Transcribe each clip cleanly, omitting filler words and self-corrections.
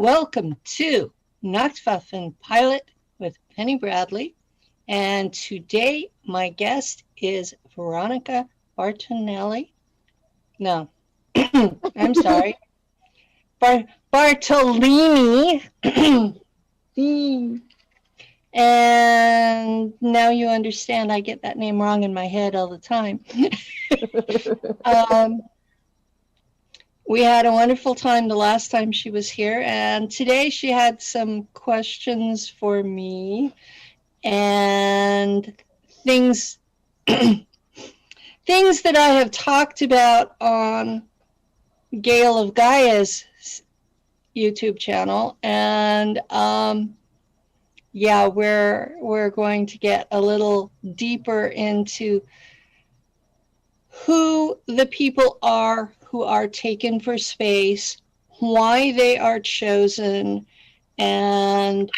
Welcome to Nacht, Waffen Pilot with Penny Bradley. And today my guest is Veronica Bartonelli. No, I'm sorry. Bartolini. And now you understand I get that name wrong in my head all the time. We had a wonderful time the last time she was here, and today she had some questions for me and things things that I have talked about on Gale of Gaia's YouTube channel, and yeah, we're going to get a little deeper into who the people are who are taken for space, why they are chosen, and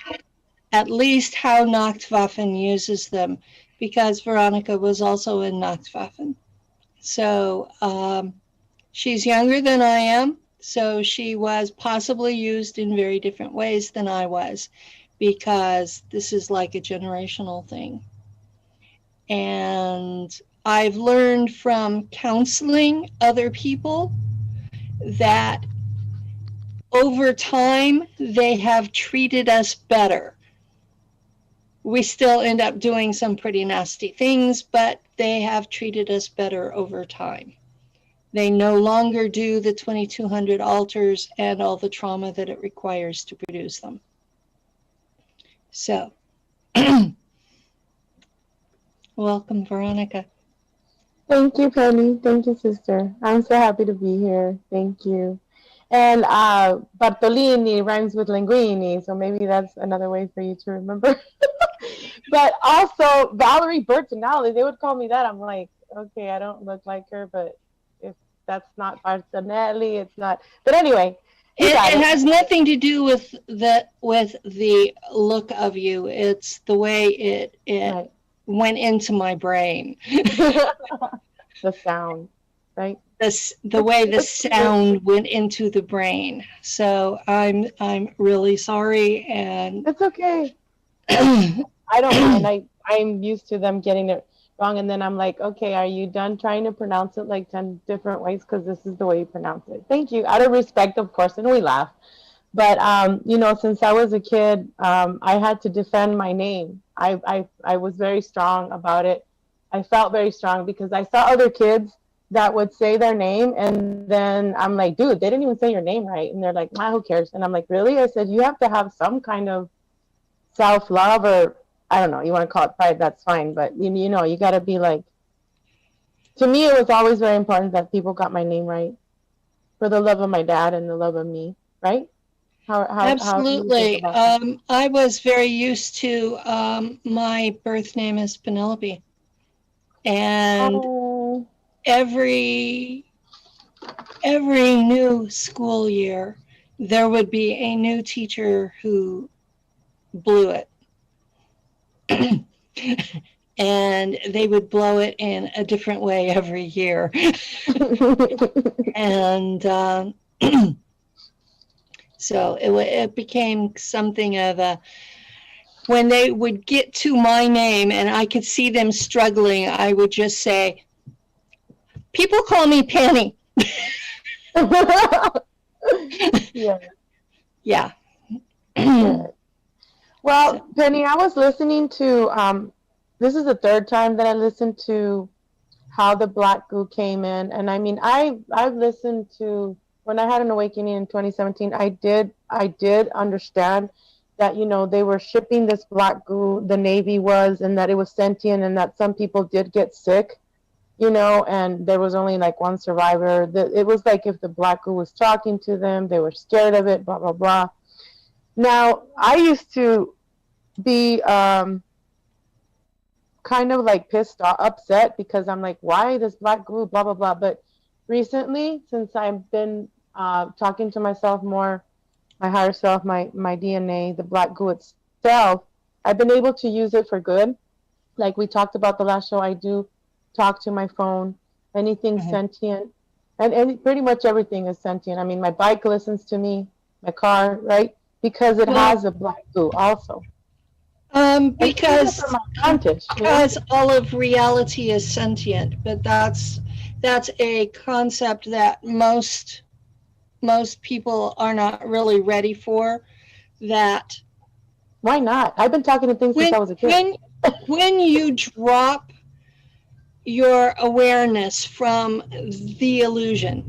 at least how Nacht, Waffen uses them, because Veronica was also in Nacht, Waffen. So she's younger than I am, so she was possibly used in very different ways than I was, because this is like a generational thing. And I've learned from counseling other people that over time they have treated us better. We still end up doing some pretty nasty things, but they have treated us better over time. They no longer do the 2200 altars and all the trauma that it requires to produce them. So, welcome, Veronica. Thank you, Penny. Thank you, sister. I'm so happy to be here. Thank you. And Bartolini rhymes with linguini, so maybe that's another way for you to remember. But also, Valerie Bertinelli, they would call me that. I'm like, okay, I don't look like her, but if that's not Bartonelli, it's not. But anyway. It has nothing to do with the look of you. It's the way it right. Went into my brain. The sound, right? The way the sound went into the brain. So I'm really sorry, and it's okay. I don't mind. I'm used to them getting it wrong, and then I'm like, okay, are you done trying to pronounce it like 10 different ways? Because this is the way you pronounce it. Thank you. Out of respect, of course, and we laugh. But you know, since I was a kid, I had to defend my name. I was very strong about it. I felt very strong because I saw other kids that would say their name, and then I'm like, dude, they didn't even say your name right. And they're like, who cares? And I'm like, really? I said, you have to have some kind of self-love, or I don't know, you want to call it pride, that's fine. But you know, you got to be like, to me, it was always very important that people got my name right, for the love of my dad and the love of me, right? Absolutely. I was very used to my birth name is Penelope, and every new school year there would be a new teacher who blew it. And they would blow it in a different way every year. And so it became something of a, when they would get to my name and I could see them struggling, I would just say, people call me Penny. Yeah. Yeah. Well, Penny, I was listening to, this is the third time that I listened to how the black goo came in. And I mean, I've listened to, when I had an awakening in 2017, I did understand that, you know, they were shipping this black goo, the Navy was, and that it was sentient, and that some people did get sick, you know, and there was only like one survivor. It was like if the black goo was talking to them, they were scared of it, blah, blah, blah. Now, I used to be kind of like pissed off, upset, because I'm like, why this black goo, blah, blah, blah. But recently, since I've been talking to myself more, my higher self, my DNA, the black goo itself, I've been able to use it for good. Like we talked about the last show, I do talk to my phone, anything sentient, and pretty much everything is sentient. I mean, my bike listens to me, my car, right? Because it Well, has a black goo also. And even because for my advantage, you know? because all of reality is sentient, but that's a concept that most people are not really ready for. That Why not? I've been talking to things since when I was a kid. when when you drop your awareness from the illusion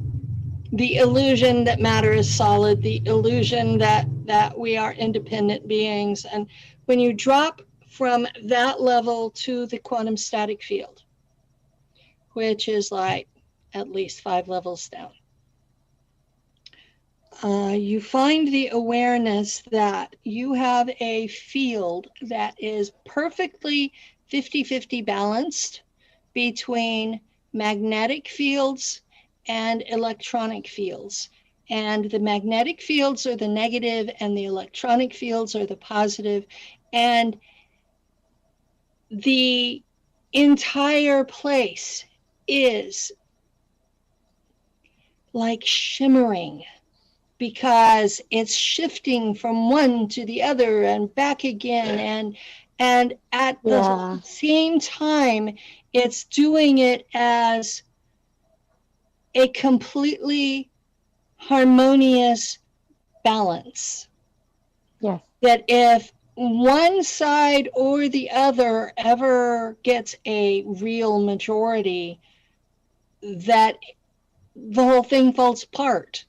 that matter is solid, the illusion that we are independent beings, and when you drop from that level to the quantum static field, which is like at least 5 levels down, you find the awareness that you have a field that is perfectly 50-50 balanced between magnetic fields and electronic fields. And the magnetic fields are the negative and the electronic fields are the positive. And the entire place is like shimmering because it's shifting from one to the other and back again, and at the same time it's doing it as a completely harmonious balance. Yes. That if one side or the other ever gets a real majority, that the whole thing falls apart.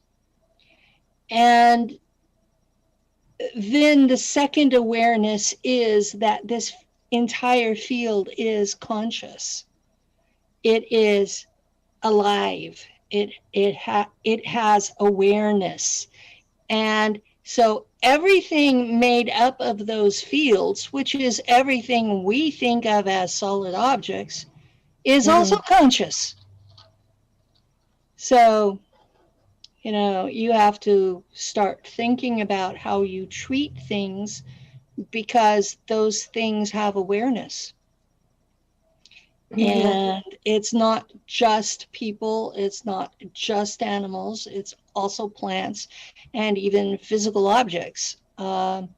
And then the second awareness is that this entire field is conscious. It is alive. It has awareness. And so everything made up of those fields, which is everything we think of as solid objects, is also conscious. So, you have to start thinking about how you treat things because those things have awareness. And it's not just people, it's not just animals, it's also plants and even physical objects. And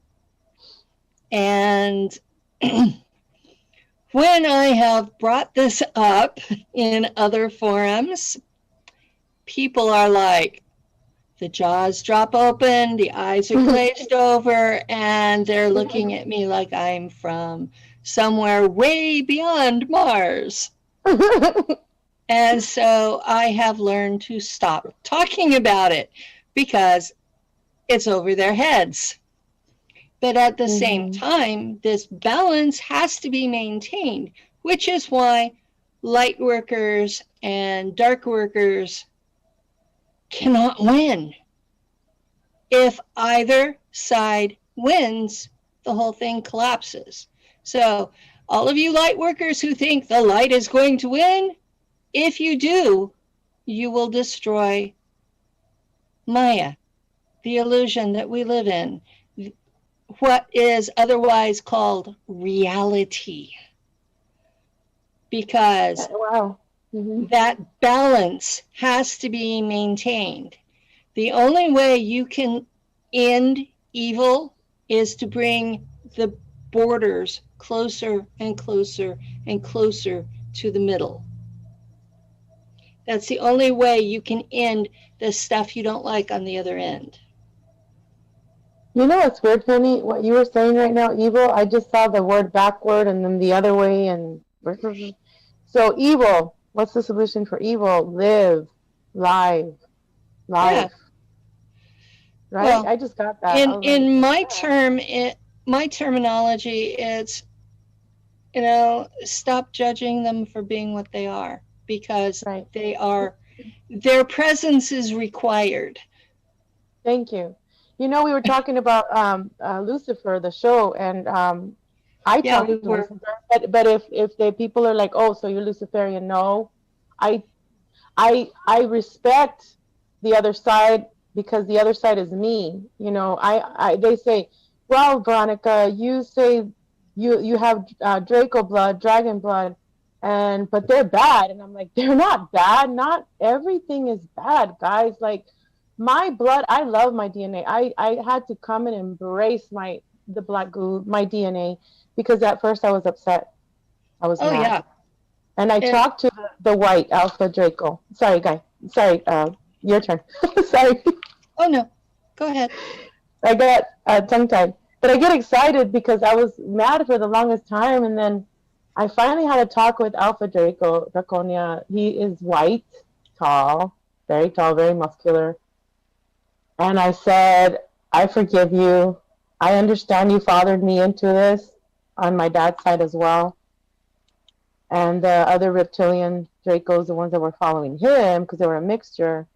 when I have brought this up in other forums, people are like, the jaws drop open, the eyes are glazed over, and they're looking at me like I'm from somewhere way beyond Mars. And so I have learned to stop talking about it because it's over their heads. But at the same time, this balance has to be maintained, which is why light workers and dark workers cannot win. If either side wins, the whole thing collapses. So all of you light workers who think the light is going to win, if you do, you will destroy Maya, the illusion that we live in, what is otherwise called reality. Because that balance has to be maintained. The only way you can end evil is to bring the borders closer and closer and closer to the middle. That's the only way you can end the stuff you don't like on the other end. You know what's weird, Penny? What you were saying right now, evil, I just saw the word backward and then the other way. And so evil, what's the solution for evil? Live, life. Yeah. Right? Well, I just got that. In my terminology, it's, stop judging them for being what they are, because they are, their presence is required. Thank you. We were talking about Lucifer, the show, and I talk to Lucifer, but if the people are like, oh, so you're Luciferian, no, I respect the other side because the other side is me. They say, well, Veronica, you say you have Draco blood, dragon blood, but they're bad, and I'm like, they're not bad. Not everything is bad, guys. Like, my blood, I love my DNA. I had to come and embrace the black goo, my DNA, because at first I was upset. I was Oh mad. yeah. And I And talked to the white Alpha Draco. Sorry, guy. Sorry, your turn. Sorry. oh no, go ahead. I got tongue-tied. But I get excited because I was mad for the longest time. And then I finally had a talk with Alpha Draco, Draconia. He is white, tall, very muscular. And I said, I forgive you. I understand you fathered me into this on my dad's side as well. And the other reptilian Dracos, the ones that were following him, because they were a mixture,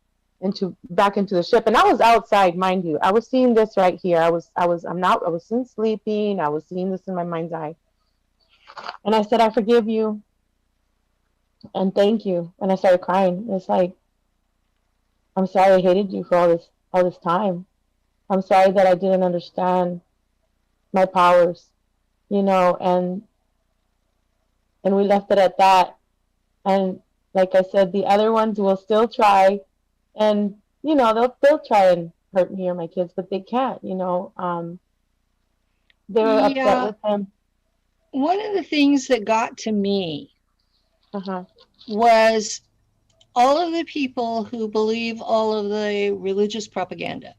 back into the ship. And I was outside, mind you. I was seeing this right here. I was sleeping. I was seeing this in my mind's eye. And I said, I forgive you and thank you. And I started crying. It's like, I'm sorry I hated you for all this time. I'm sorry that I didn't understand my powers, and we left it at that. And like I said, the other ones will still try, and they'll try and hurt me or my kids, but they can't. They were upset Yeah, with him. one of the things that got to me Uh-huh. was all of the people who believe all of the religious propaganda.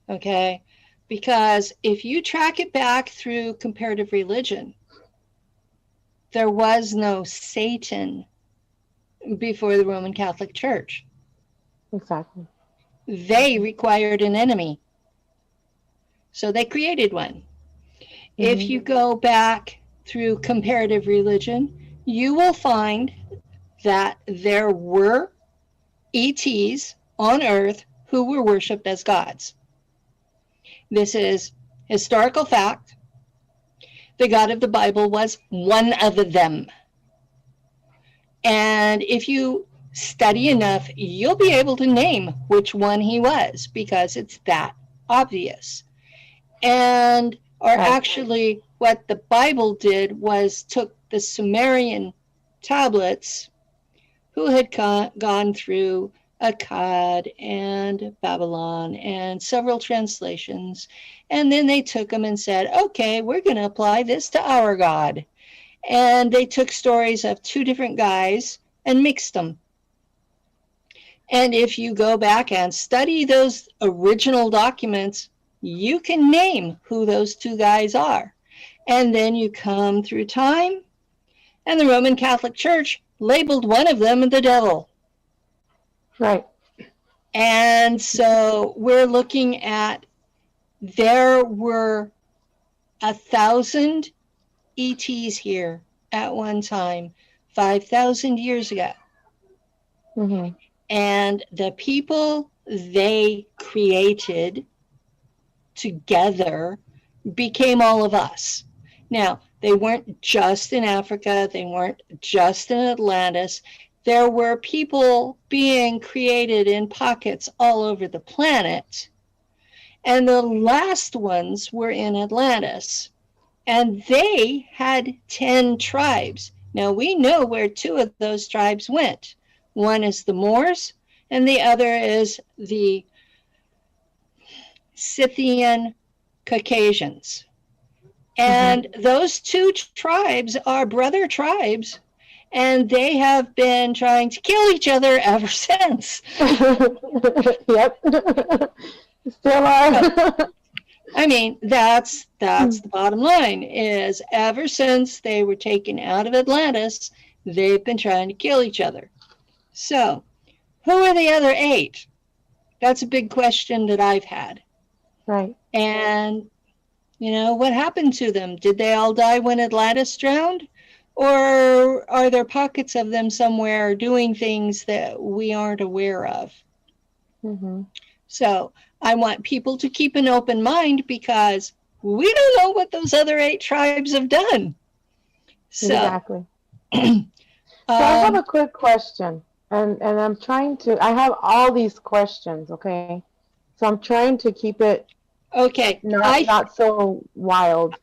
Okay? Because if you track it back through comparative religion, there was no Satan before the Roman Catholic Church. Exactly. They required an enemy. So they created one. If you go back through comparative religion, you will find that there were ETs on Earth who were worshipped as gods. This is historical fact. The God of the Bible was one of them. And if you study enough, you'll be able to name which one he was because it's that obvious. And actually, what the Bible did was took the Sumerian tablets who had gone through Akkad and Babylon and several translations, and then they took them and said, okay, we're going to apply this to our God. And they took stories of two different guys and mixed them. And if you go back and study those original documents, you can name who those two guys are. And then you come through time, and the Roman Catholic Church labeled one of them the devil. Right. And so we're looking at, there were 1,000 ETs here at one time, 5,000 years ago. And the people they created together became all of us. Now, they weren't just in Africa, they weren't just in Atlantis. There were people being created in pockets all over the planet. And the last ones were in Atlantis. And they had 10 tribes. Now, we know where 2 of those tribes went. One is the Moors, and the other is the Scythian Caucasians. And those 2 tribes are brother tribes, and they have been trying to kill each other ever since. Yep. Still are. I mean, that's the bottom line, is ever since they were taken out of Atlantis, they've been trying to kill each other. So, who are the other 8? That's a big question that I've had. Right. And, what happened to them? Did they all die when Atlantis drowned? Or are there pockets of them somewhere doing things that we aren't aware of? So, I want people to keep an open mind because we don't know what those other 8 tribes have done. So, exactly. So I have a quick question. And I'm trying to, I have all these questions, okay? So I'm trying to keep it not so wild.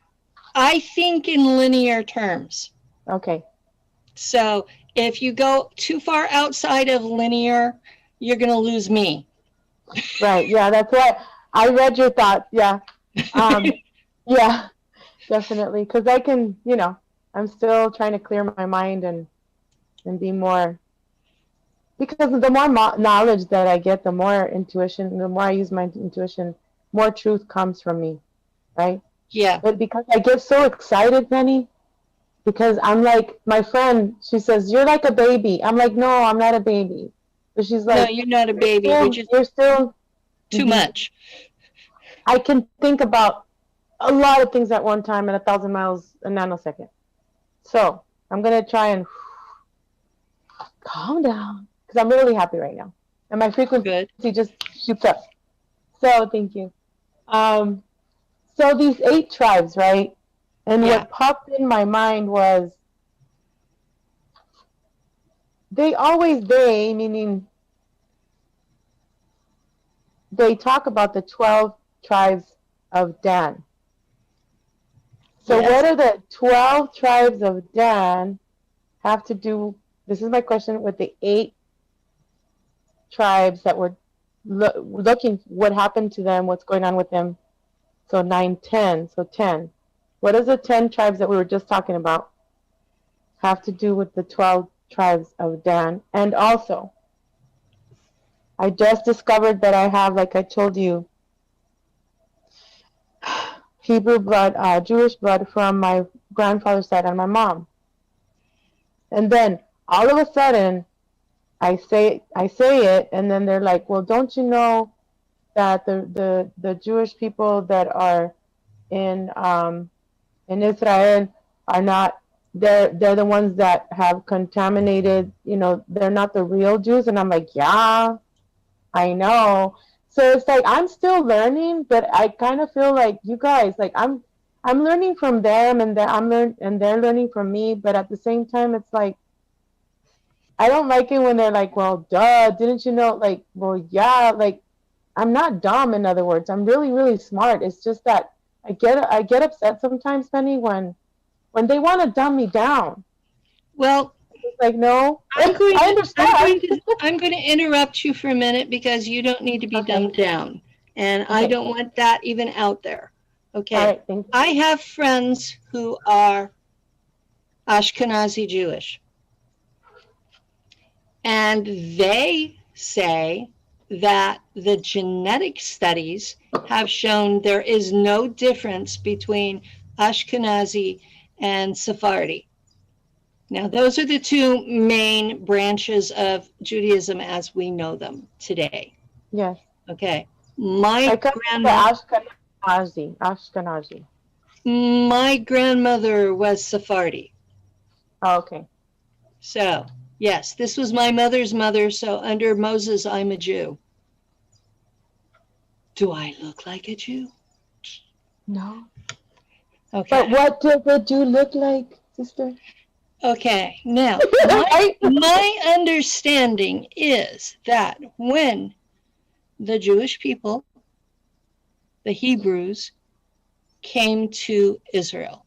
I think in linear terms. Okay. So if you go too far outside of linear, you're going to lose me. Right. Yeah, that's what I read your thoughts. Yeah. Yeah, definitely. Because I can, I'm still trying to clear my mind and be more. Because the more knowledge that I get, the more intuition, the more I use my intuition, more truth comes from me, right? Yeah. But because I get so excited, Penny, because I'm like, my friend, she says, you're like a baby. I'm like, no, I'm not a baby. But she's No, like, you're not a baby. You're just you're still too mhm. much. I can think about a lot of things at one time at 1,000 miles a nanosecond. So I'm going to try and calm down because I'm really happy right now. And my frequency Good. just shoots up. So thank you. So these 8 tribes, right? And Yeah. what popped in my mind was meaning they talk about the 12 tribes of Dan. So Yes. what are the 12 tribes of Dan have to do, this is my question, with the 8 tribes that were looking, what happened to them, what's going on with them. So 9, 10, so 10. What does the 10 tribes that we were just talking about have to do with the 12 tribes of Dan? And also, I just discovered that I have, like I told you, Hebrew blood, Jewish blood from my grandfather's side and my mom. And then all of a sudden, I say it, and then they're like, "Well, don't you know that the Jewish people that are in Israel are not, they're the ones that have contaminated, they're not the real Jews." And I'm like, "Yeah, I know." So it's like I'm still learning, but I kind of feel like you guys, like I'm learning from them, and they're learning from me. But at the same time, it's like I don't like it when they're like, "Well, duh, didn't you know?" Like, well, yeah, like I'm not dumb. In other words, I'm really, really smart. It's just that I get upset sometimes, Penny, when they want to dumb me down. Well, It's like, no, I'm going I to understand. I'm going to interrupt you for a minute because you don't need to be Okay. dumbed down. And I Okay. don't want that even out there. All Okay. right. Thank you. I have friends who are Ashkenazi Jewish. And they say that the genetic studies have shown there is no difference between Ashkenazi and Sephardi. Now, those are the 2 main branches of Judaism as we know them today. Yes. Okay. My Ashkenazi. my grandmother was Sephardi. Oh, okay. So, yes, this was my mother's mother. So, under Moses, I'm a Jew. Do I look like a Jew? No. Okay. But what does a Jew look like, sister? Okay. Now, my understanding is that when the Jewish people, the Hebrews, came to Israel,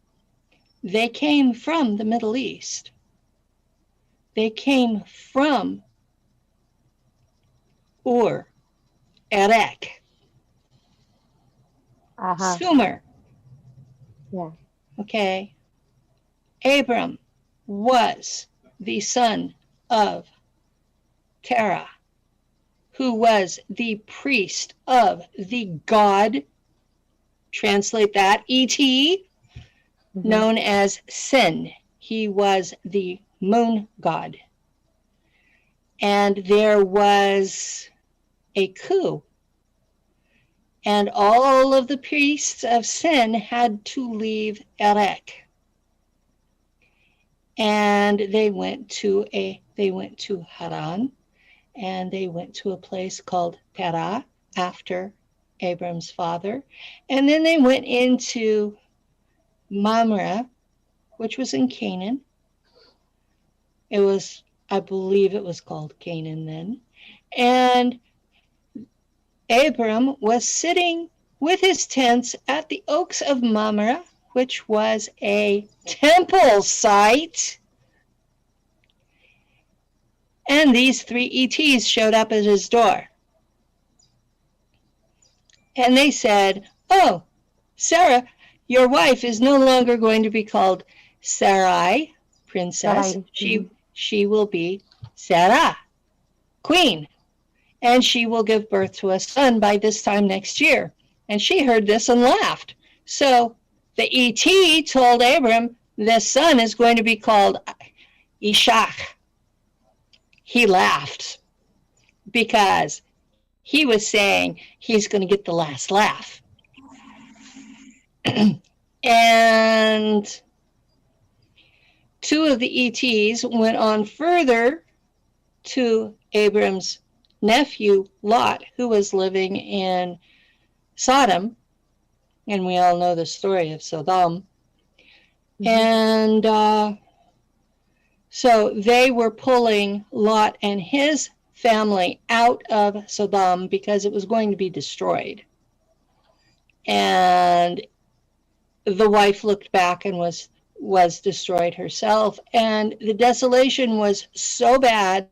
they came from the Middle East. They came from Ur, Erech, Sumer. Yeah. Okay. Abram was the son of Terah, who was the priest of the god, translate that, E.T., known as Sin. He was the moon god. And there was a coup. And all of the priests of Sin had to leave Erech. And they went to Haran, and they went to a place called Terah after Abram's father. And then they went into Mamre, which was in Canaan. I believe it was called Canaan then. And Abram was sitting with his tents at the Oaks of Mamre, which was a temple site. And these three ETs showed up at his door. And they said, oh, Sarah, your wife is no longer going to be called Sarai, princess. Sarai. She will be Sarah, queen. And she will give birth to a son by this time next year. And she heard this and laughed. So the ET told Abram, this son is going to be called Ishach. He laughed because he was saying he's going to get the last laugh. And two of the ETs went on further to Abram's nephew, Lot, who was living in Sodom. And we all know the story of Sodom. Mm-hmm. And so they were pulling Lot and his family out of Sodom because it was going to be destroyed. And the wife looked back and was destroyed herself. And the desolation was so bad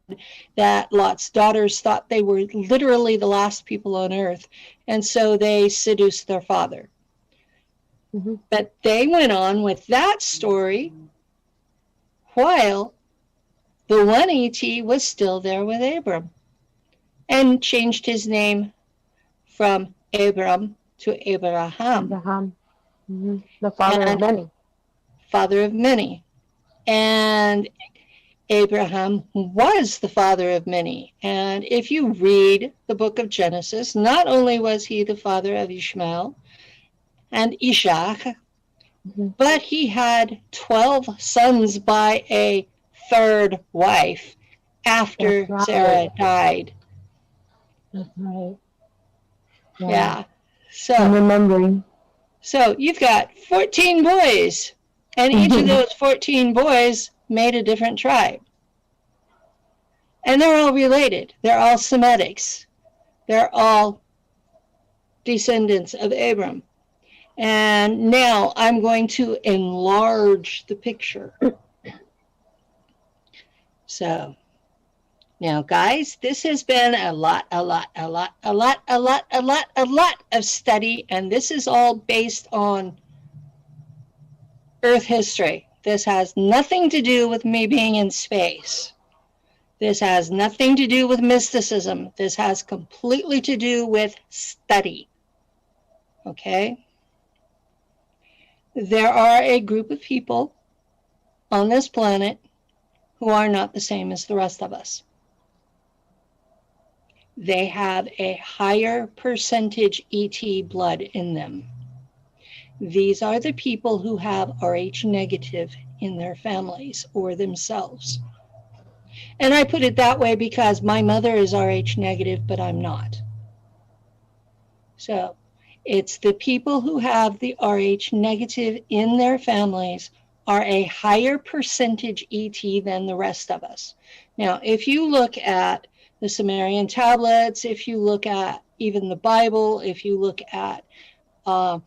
that Lot's daughters thought they were literally the last people on earth. And so they seduced their father. Mm-hmm. But they went on with that story while the one ET was still there with Abram and changed his name from Abram to Abraham. Mm-hmm. The father of many. Father of many. And Abraham was the father of many. And if you read the book of Genesis, not only was he the father of Ishmael and Ishak, mm-hmm. but he had 12 sons by a third wife after right. Sarah died. That's right. Yeah. So I'm remembering. So you've got 14 boys, and each of those 14 boys made a different tribe. And they're all related. They're all Semitics. They're all descendants of Abram. And now I'm going to enlarge the picture. So now, guys, this has been a lot of study, and this is all based on Earth history. This has nothing to do with me being in space. This has nothing to do with mysticism. This has completely to do with study. Okay? There are a group of people on this planet who are not the same as the rest of us. They have a higher percentage ET blood in them. These are the people who have Rh negative in their families or themselves. And I put it that way because my mother is Rh negative, but I'm not. So it's the people who have the Rh negative in their families are a higher percentage ET than the rest of us. Now, if you look at the Sumerian tablets, if you look at even the Bible, if you look at the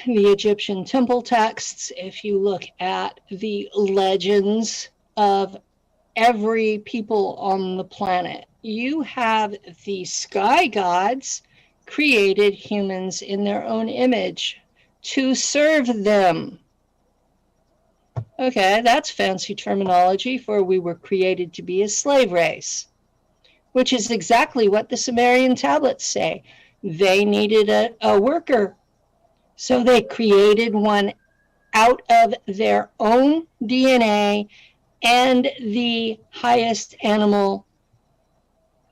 Egyptian temple texts, if you look at the legends of every people on the planet, you have the sky gods created humans in their own image to serve them. Okay, that's fancy terminology for we were created to be a slave race, which is exactly what the Sumerian tablets say. They needed a worker, so they created one out of their own DNA and the highest animal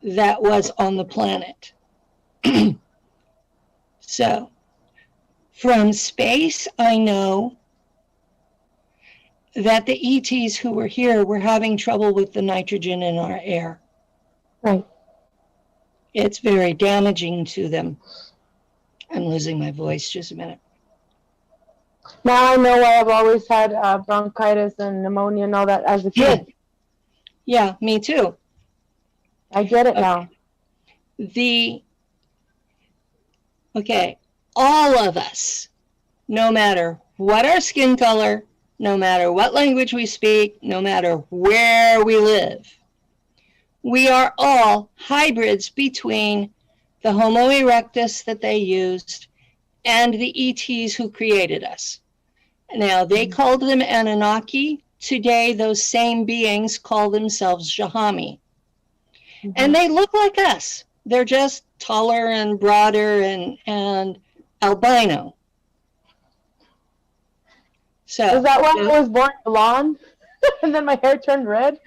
that was on the planet. So, from space, I know that the ETs who were here were having trouble with the nitrogen in our air. Right. It's very damaging to them. I'm losing my voice, just a minute. Now I know why I've always had bronchitis and pneumonia and all that as a kid. Yeah, me too. I get it now. Okay, all of us, no matter what our skin color, no matter what language we speak, no matter where we live. We are all hybrids between the Homo erectus that they used and the ETs who created us. Now, they called them Anunnaki. Today, those same beings call themselves Jahami. And they look like us. They're just taller and broader and albino. So, Is that why I was born blonde and then my hair turned red?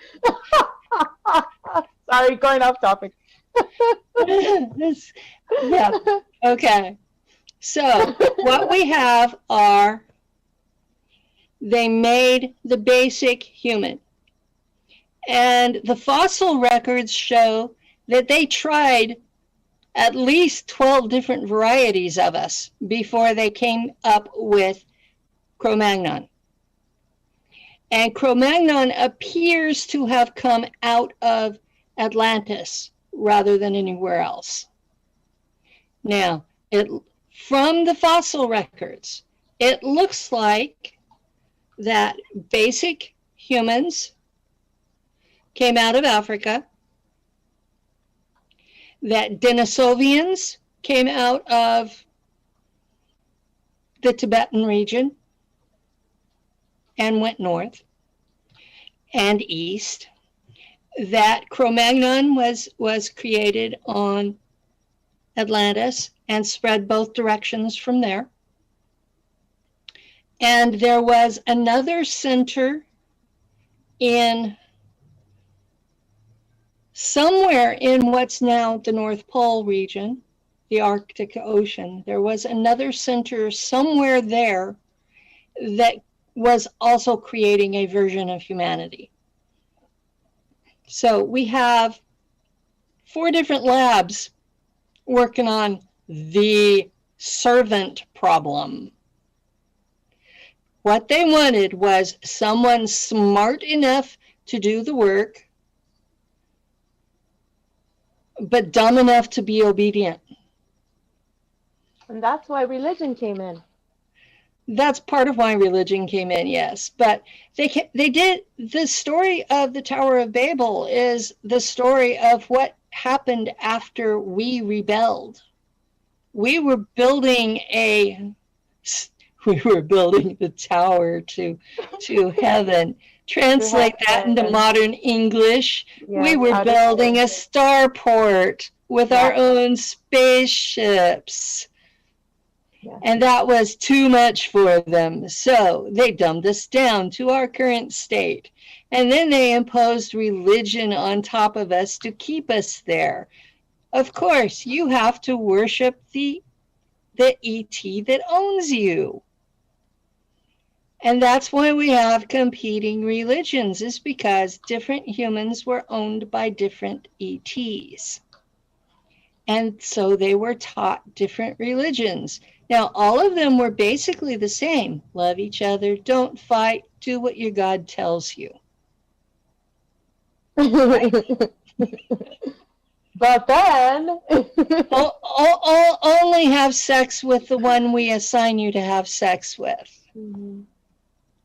Sorry, going off topic. yeah, okay. So, what we have are, they made the basic human. And the fossil records show that they tried at least 12 different varieties of us before they came up with Cro-Magnon. And Cro-Magnon appears to have come out of Atlantis rather than anywhere else. Now, from the fossil records, it looks like that basic humans came out of Africa, that Denisovians came out of the Tibetan region and went north and east, that Cro-Magnon was created on Atlantis and spread both directions from there. And there was another center in somewhere in what's now the North Pole region, the Arctic Ocean. There was another center somewhere there that was also creating a version of humanity. So we have 4 different labs working on the servant problem. What they wanted was someone smart enough to do the work, but dumb enough to be obedient. And that's why religion came in. That's part of why religion came in, yes. But they did, the story of the Tower of Babel is the story of what happened after we rebelled. We were building the tower to heaven. Translate that into modern English. Yes, we were building a starport with our own spaceships. Yeah. And that was too much for them. So they dumbed us down to our current state. And then they imposed religion on top of us to keep us there. Of course, you have to worship the ET that owns you. And that's why we have competing religions, is because different humans were owned by different ETs. And so they were taught different religions. Now, all of them were basically the same. Love each other, don't fight, do what your God tells you. Right? But then... only have sex with the one we assign you to have sex with. Mm-hmm.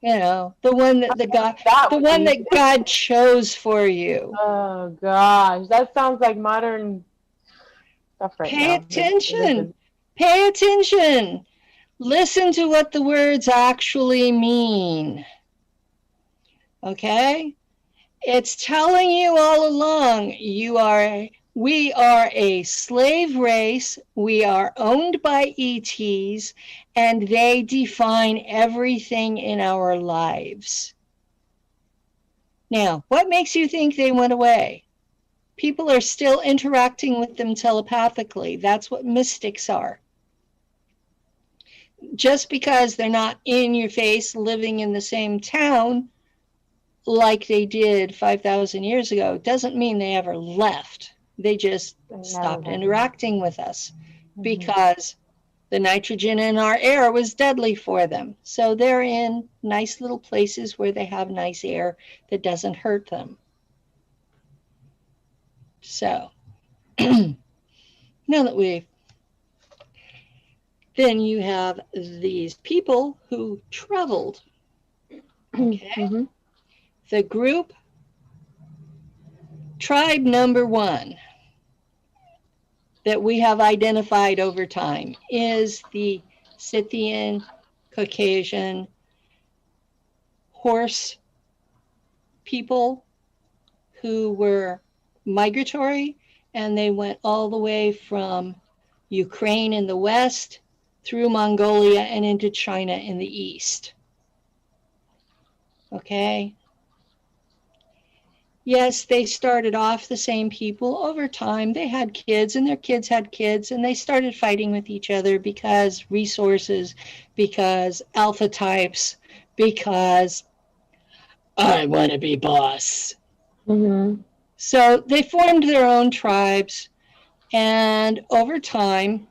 You know, the one that God chose for you. Oh gosh, that sounds like modern stuff right now. Pay attention. Pay attention. Listen to what the words actually mean. Okay? It's telling you all along, we are a slave race, we are owned by ETs, and they define everything in our lives. Now, what makes you think they went away? People are still interacting with them telepathically. That's what mystics are. Just because they're not in your face living in the same town like they did 5,000 years ago doesn't mean they ever left. They just stopped interacting with us because the nitrogen in our air was deadly for them. So they're in nice little places where they have nice air that doesn't hurt them. So now that then you have these people who traveled Okay. Mhm. The group, tribe number one that we have identified over time is the Scythian, Caucasian, horse people who were migratory, and they went all the way from Ukraine in the west through Mongolia and into China in the east. Okay. Yes, they started off the same people. Over time, they had kids, and their kids had kids, and they started fighting with each other because resources, because alpha types, because I want to be boss. Mhm. So they formed their own tribes, and over time,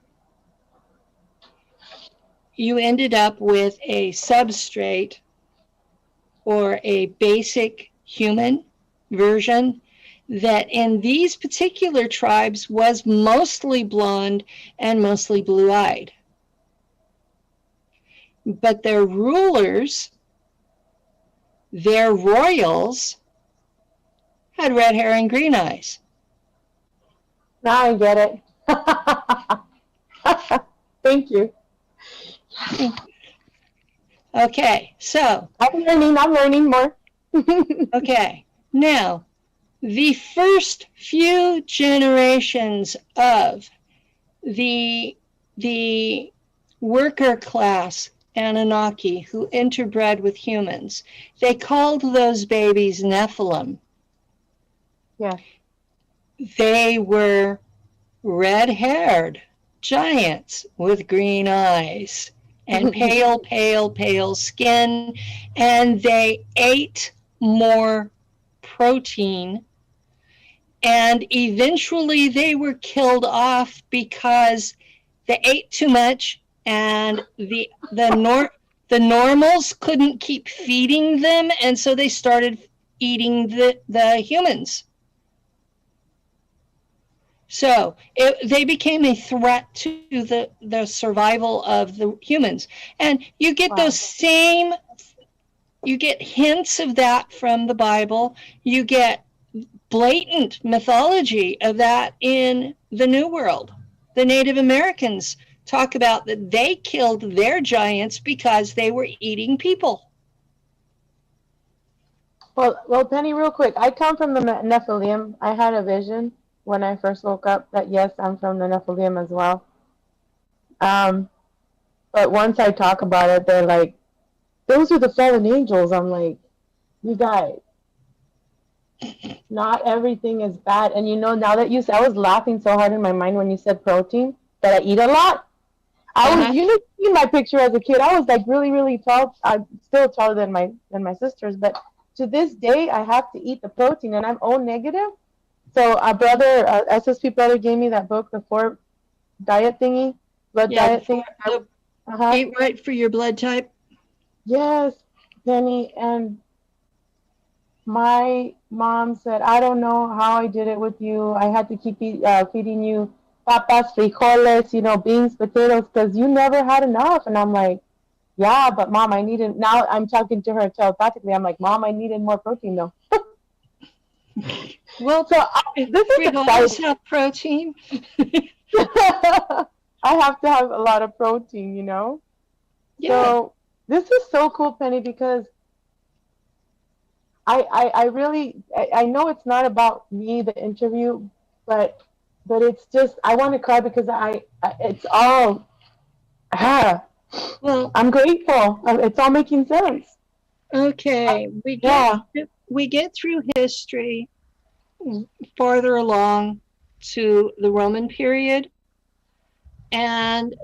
you ended up with a substrate or a basic human version that in these particular tribes was mostly blonde and mostly blue-eyed. But their rulers, their royals, had red hair and green eyes. Now I get it. Thank you. Okay, so. I'm learning more. Okay, now, the first few generations of the worker class Anunnaki who interbred with humans, they called those babies Nephilim. Yeah. They were red-haired giants with green eyes and pale, pale, pale skin, and they ate more protein, and eventually they were killed off because they ate too much, and the normals couldn't keep feeding them, and so they started eating the humans. So they became a threat to the survival of the humans. And you get those same, you get hints of that from the Bible. You get blatant mythology of that in the New World. The Native Americans talk about that they killed their giants because they were eating people. Well, Penny, real quick. I come from the Nephilim. I had a vision when I first woke up that yes, I'm from the Nephilim as well. But once I talk about it, they're like, those are the fallen angels. I'm like, you guys, not everything is bad. And now that you said, I was laughing so hard in my mind when you said protein, that I eat a lot. I was, see my picture as a kid. I was like really, really tall. I'm still taller than my sisters, but to this day, I have to eat the protein, and I'm O negative. So a brother, SSP brother, gave me that book, the 4 diet thingy, diet thing. Eat right for your blood type. Yes, Penny, and my mom said, I don't know how I did it with you. I had to keep feeding you papas, frijoles, beans, potatoes, because you never had enough. And I'm like, yeah, but Mom, I needed, now I'm talking to her telepathically. I'm like, Mom, I needed more protein, though. Well, so this is exciting. Have protein. I have to have a lot of protein, Yeah. So this is so cool, Penny, because I really, I know it's not about me, the interview, but it's just, I want to cry because it's all, well, I'm grateful. It's all making sense. Okay, we get through history farther along to the Roman period, and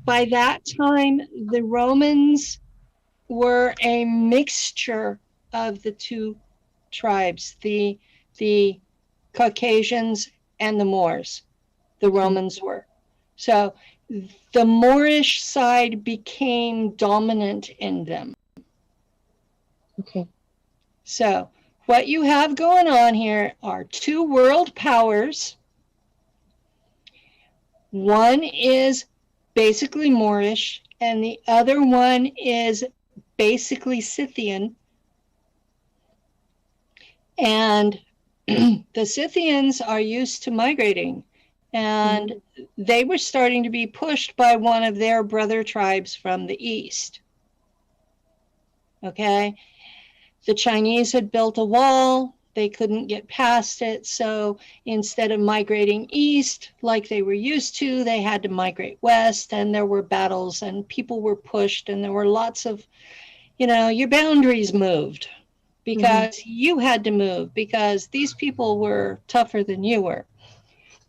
by that time, the Romans were a mixture of the two tribes, the Caucasians and the Moors. The Romans were. So the Moorish side became dominant in them. Okay. So what you have going on here are two world powers. One is basically Moorish, and the other one is basically Scythian. And the Scythians are used to migrating, and they were starting to be pushed by one of their brother tribes from the east. Okay, the Chinese had built a wall, they couldn't get past it, so instead of migrating east like they were used to, they had to migrate west, and there were battles and people were pushed, and there were lots of, your boundaries moved because you had to move because these people were tougher than you were.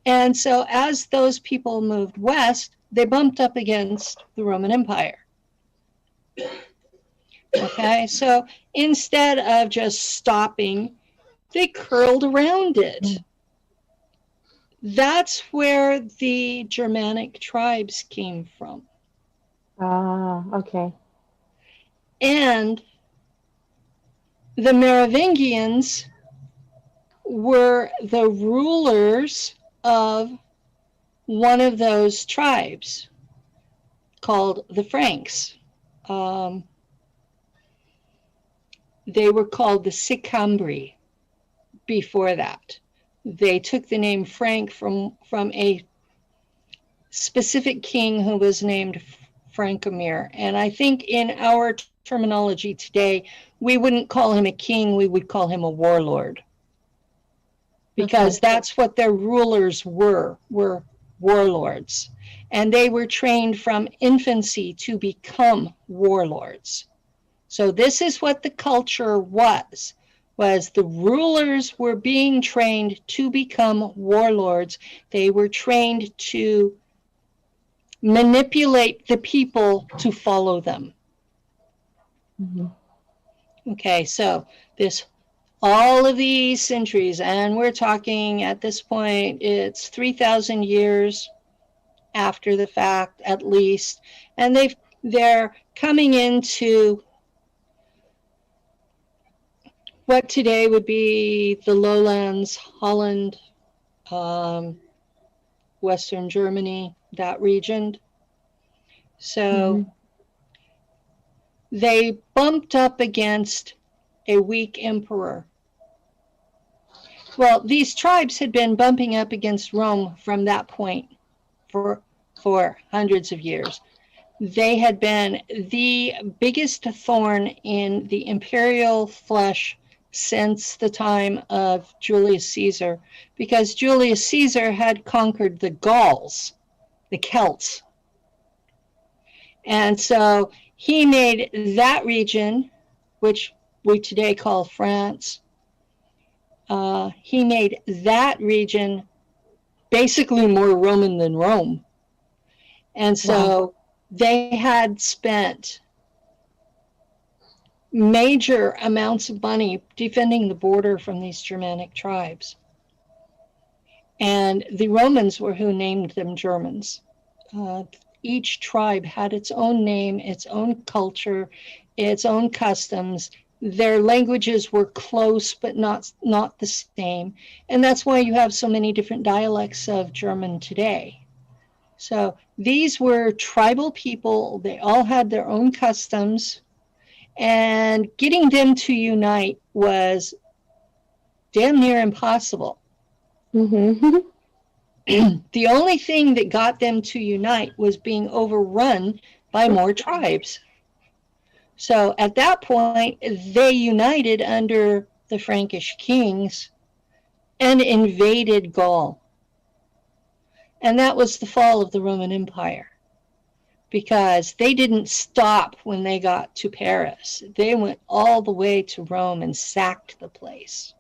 And so as those people moved west, they bumped up against the Roman Empire. Okay, so instead of just stopping, they curled around it. That's where the Germanic tribes came from. Ah, okay. And the Merovingians were the rulers of one of those tribes called the Franks. They were called the Sicambri before that. They took the name Frank from a specific king who was named Francomir. And I think in our terminology today, we wouldn't call him a king, we would call him a warlord. Because that's what their rulers were warlords. And they were trained from infancy to become warlords. So this is what the culture was the rulers were being trained to become warlords. They were trained to manipulate the people to follow them. Okay, so all of these centuries, and we're talking at this point, it's 3,000 years after the fact, at least, and they're coming into what today would be the lowlands, Holland, Western Germany, that region. So they bumped up against a weak emperor. Well, these tribes had been bumping up against Rome from that point for hundreds of years. They had been the biggest thorn in the imperial flesh since the time of Julius Caesar, because Julius Caesar had conquered the Gauls, the Celts. And so he made that region, which we today call France, he made that region basically more Roman than Rome. And so they had spent major amounts of money defending the border from these Germanic tribes. And the Romans were who named them Germans. Each tribe had its own name, its own culture, its own customs. Their languages were close, but not the same. And that's why you have so many different dialects of German today. So these were tribal people. They all had their own customs. And getting them to unite was damn near impossible. The only thing that got them to unite was being overrun by more tribes. So at that point, they united under the Frankish kings and invaded Gaul. And that was the fall of the Roman Empire, because they didn't stop when they got to Paris. They went all the way to Rome and sacked the place.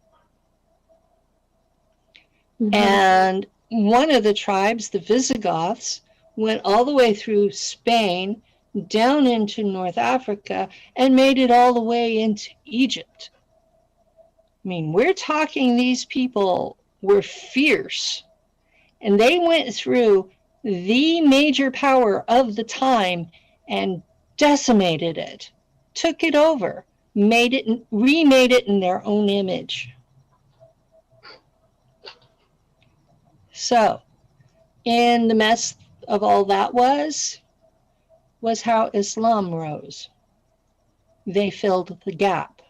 And one of the tribes, the Visigoths, went all the way through Spain, down into North Africa, and made it all the way into Egypt. I mean, we're talking these people were fierce, and they went through the major power of the time and decimated it, took it over, remade it in their own image. So, in the mess of all that was how Islam rose. they filled the gap.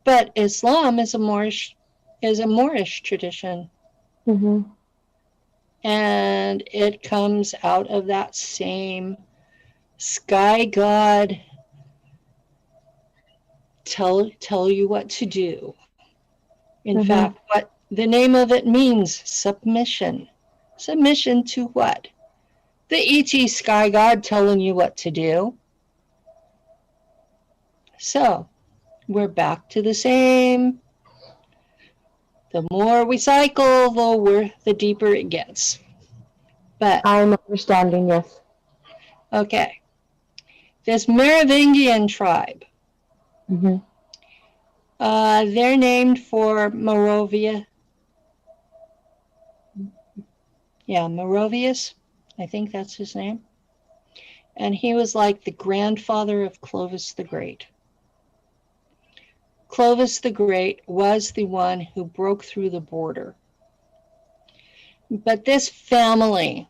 But Islam is a Moorish tradition. Mm-hmm. And it comes out of that same sky god tell you what to do. In Mm-hmm. fact, what the name of it means, submission. Submission to what? The ET sky god telling you what to do. So we're back to the same. The more we cycle, the deeper it gets. But I'm understanding, yes. okay, this Merovingian tribe, Mm-hmm. they're named for Moravia. Yeah, Merovius, I think that's his name. And he was like the grandfather of Clovis the Great. Clovis the Great was the one who broke through the border. But this family,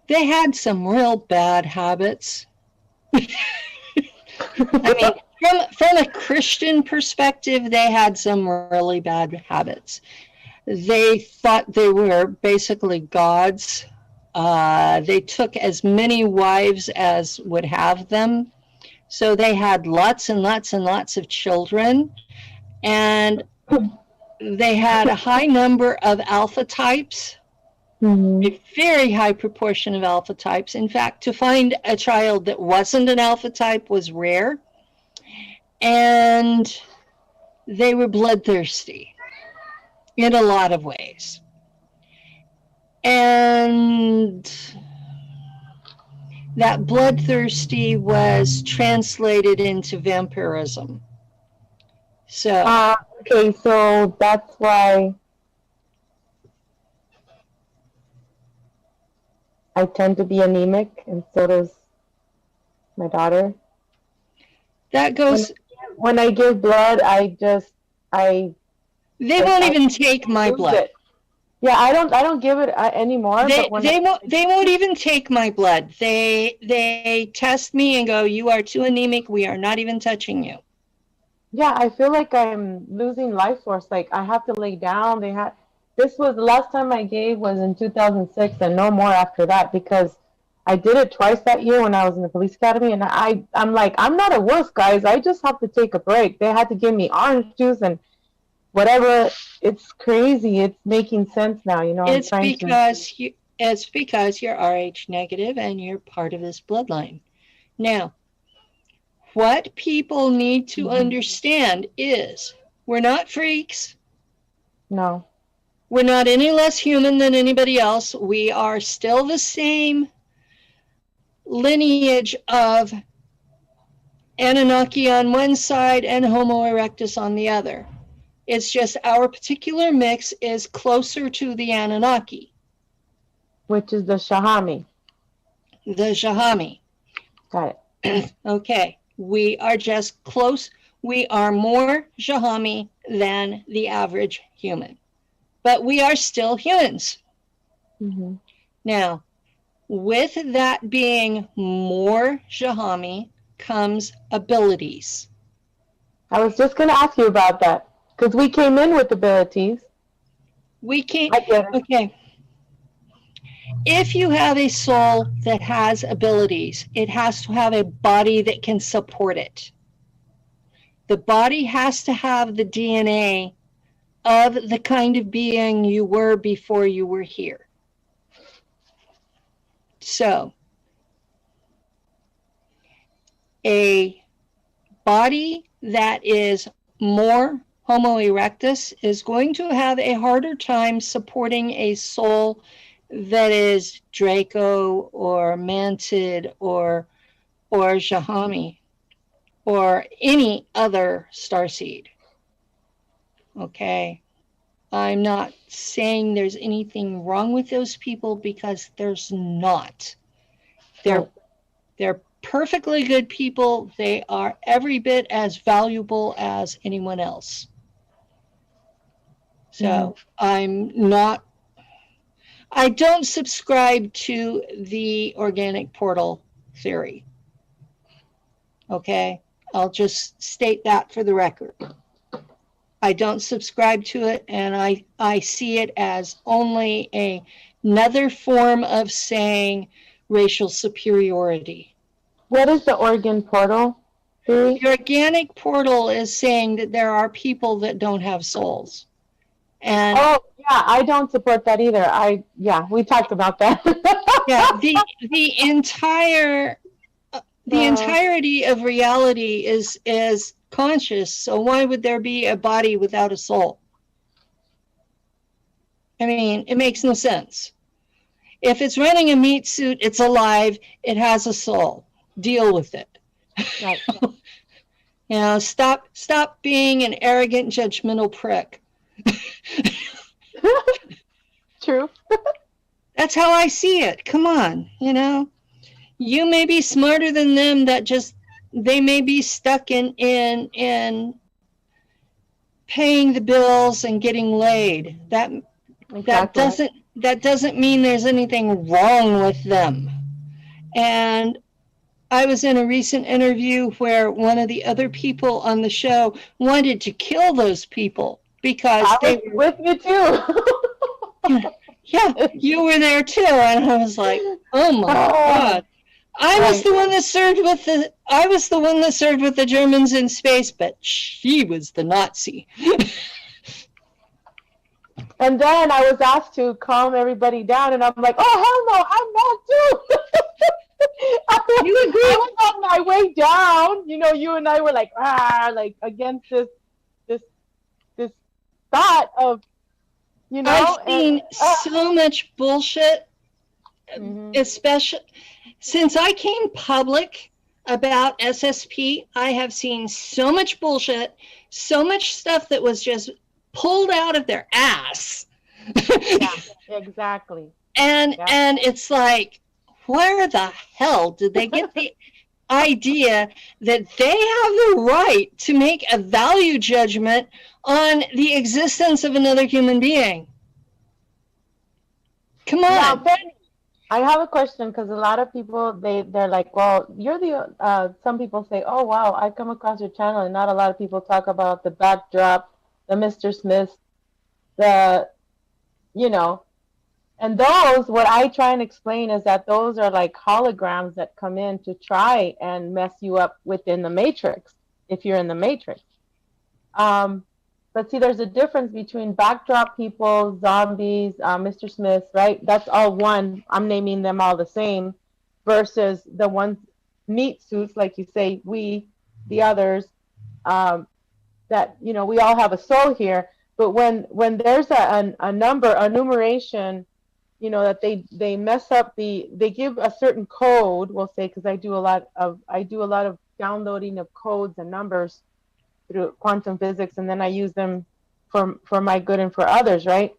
they had some real bad habits. I mean, from a Christian perspective, they had some really bad habits. They thought they were basically gods. They took as many wives as would have them. So they had lots and lots and lots of children. And they had a high number of alpha types. Mm-hmm. A very high proportion of alpha types. In fact, to find a child that wasn't an alpha type was rare. And they were bloodthirsty in a lot of ways. And that bloodthirsty was translated into vampirism. So, okay, so that's why I tend to be anemic, and so does my daughter. that goes. When I give blood, They won't even take my blood. It. Yeah, I don't give it anymore. They won't even take my blood. They test me and go, "You are too anemic. We are not even touching you." Yeah, I feel like I'm losing life force. Like I have to lay down. This was the last time I gave was in 2006, and no more after that, because I did it twice that year when I was in the police academy, and I'm like, I'm not a wuss, guys. I just have to take a break. They had to give me orange juice and whatever. It's crazy. It's making sense now. You know, it's because you're Rh negative and you're part of this bloodline. Now, what people need to understand is we're not freaks. No. We're not any less human than anybody else. We are still the same lineage of Anunnaki on one side and Homo erectus on the other. It's just our particular mix is closer to the Anunnaki. Which is the Shahami. The Shahami. Got it. Okay. We are just close. We are more Shahami than the average human. But we are still humans. Mm-hmm. Now, with that being more Shahami comes abilities. I was just going to ask you about that, because we came in with abilities. We can't. Okay. If you have a soul that has abilities, it has to have a body that can support it. The body has to have the DNA of the kind of being you were before you were here. So, a body that is more Homo erectus is going to have a harder time supporting a soul that is Draco or Mantid or Shahami or any other starseed. Okay. I'm not saying there's anything wrong with those people, because there's not. They're perfectly good people. They are every bit as valuable as anyone else. So I'm not I don't subscribe to the organic portal theory. Okay, I'll just state that for the record. I don't subscribe to it, and I see it as only another form of saying racial superiority. What is the organ portal theory? The organic portal is saying that there are people that don't have souls. And oh yeah, I don't support that either. We talked about that. yeah, the entirety of reality is conscious. So why would there be a body without a soul? I mean, it makes no sense. If it's running a meat suit, it's alive, it has a soul. Deal with it. Right. You know, stop being an arrogant, judgmental prick. True. That's how I see it. Come on, you know. You may be smarter than them, they may be stuck in paying the bills and getting laid. Exactly. That doesn't mean there's anything wrong with them. And I was in a recent interview where one of the other people on the show wanted to kill those people because I was with you too. Yeah, you were there too, and I was like, oh my God. I was the one that served with the Germans in space, but she was the Nazi. And then I was asked to calm everybody down, and I'm like, oh, hell no, I'm not too. You agree? I was on my way down. You know, you and I were like, against this thought of, you know. I've seen so much bullshit, especially since I came public about SSP. I have seen so much bullshit, so much stuff that was just pulled out of their ass. Yeah, exactly. And it's like, where the hell did they get the idea that they have the right to make a value judgment on the existence of another human being? Come on. Now, Penny, I have a question, because a lot of people, they're like, well, some people say, oh, wow, I come across your channel and not a lot of people talk about the backdrop, the Mr. Smith, and those, what I try and explain is that those are like holograms that come in to try and mess you up within the matrix, if you're in the matrix. But see, there's a difference between backdrop people, zombies, Mr. Smith, right? That's all one. I'm naming them all the same, versus the ones, meat suits, like you say, the others, that, you know, we all have a soul here. But when there's a number, a numeration, you know, that they mess up they give a certain code, we'll say, because I do a lot of downloading of codes and numbers through quantum physics, and then I use them for my good and for others, right?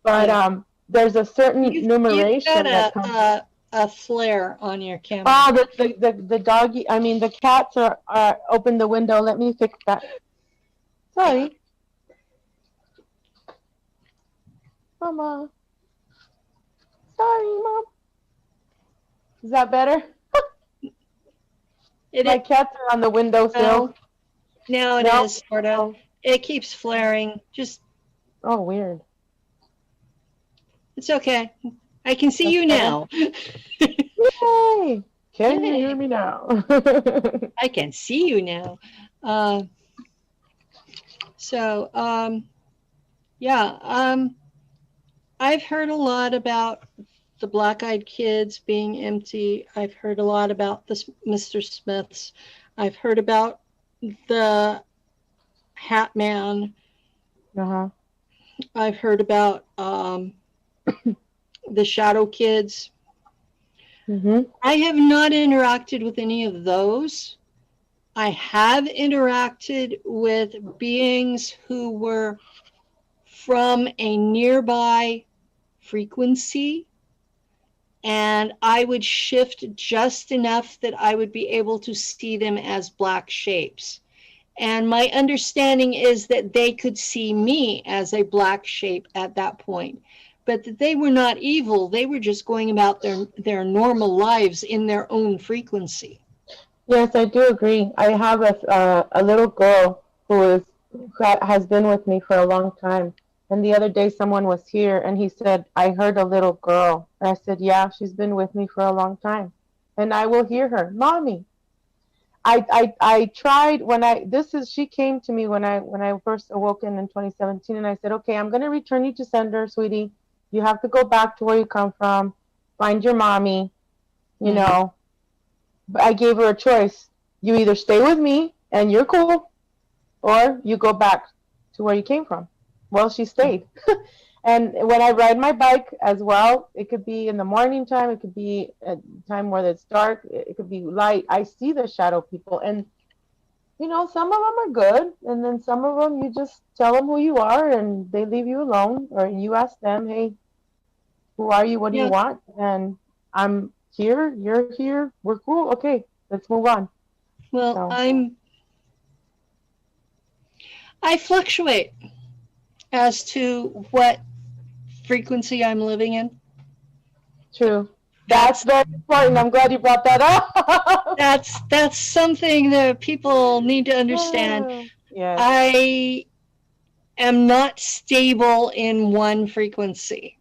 But there's a certain numeration. You've got a flare on your camera. Oh, the doggy, I mean, the cats are open the window. Let me fix that. Sorry. Mama. Sorry, Mom. Is that better? My cats are on the windowsill. No, it is, sort of. It keeps flaring. Just. Oh, weird. It's okay. I can see you now. Yay! Can you hear me now? I can see you now. I've heard a lot about the black-eyed kids being empty. I've heard a lot about the Mr. Smiths. I've heard about the Hat Man. I've heard about the Shadow Kids. I have not interacted with any of those. I have interacted with beings who were from a nearby frequency, and I would shift just enough that I would be able to see them as black shapes. And my understanding is that they could see me as a black shape at that point. but that they were not evil. They were just going about their normal lives in their own frequency. Yes, I do agree. I have a little girl who has been with me for a long time. And the other day, someone was here, and he said, "I heard a little girl." And I said, "Yeah, she's been with me for a long time, and I will hear her, mommy." I tried when she came to me when I first awoken in 2017, and I said, "Okay, I'm going to return you to sender, sweetie. You have to go back to where you come from, find your mommy, you know." But I gave her a choice. You either stay with me and you're cool, or you go back to where you came from. Well, she stayed. And when I ride my bike as well, it could be in the morning time, it could be a time where it's dark, it could be light. I see the shadow people, and some of them are good, and then some of them you just tell them who you are, and they leave you alone, or you ask them, "Hey, who are you? What do you Yeah. want?" And I'm here, you're here, we're cool. Okay, let's move on. Well, So I fluctuate as to what frequency I'm living in. true. That's very important. I'm glad you brought that up. That's something that people need to understand. Yes. I am not stable in one frequency.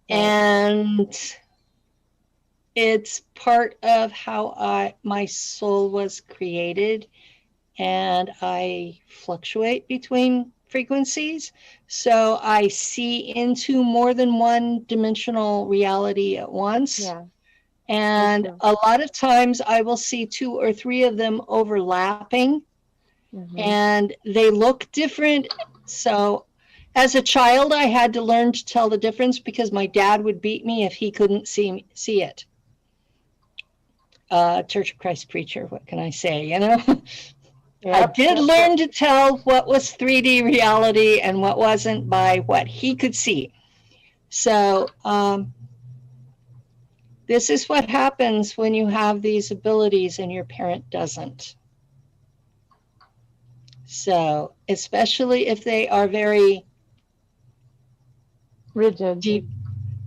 And it's part of how my soul was created, and I fluctuate between frequencies. So I see into more than one dimensional reality at once. Yeah. And a lot of times I will see 2 or 3 of them overlapping, and they look different. So as a child, I had to learn to tell the difference because my dad would beat me if he couldn't see it. Church of Christ preacher, what can I say, Yep, I did learn to tell what was 3D reality and what wasn't by what he could see. So this is what happens when you have these abilities and your parent doesn't. So especially if they are very rigid, deep,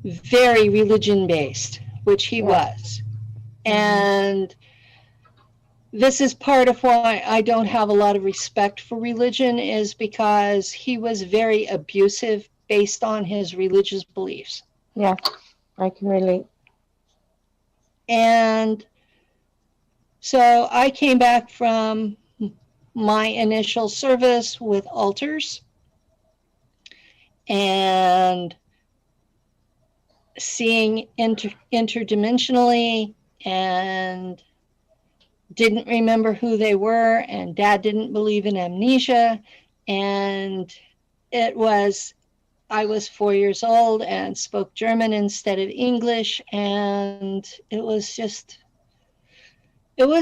very religion-based, which he was. And this is part of why I don't have a lot of respect for religion, is because he was very abusive based on his religious beliefs. Yeah, I can relate. And so I came back from my initial service with altars and seeing interdimensionally, and didn't remember who they were, and Dad didn't believe in amnesia, and I was 4 years old and spoke German instead of English, and it was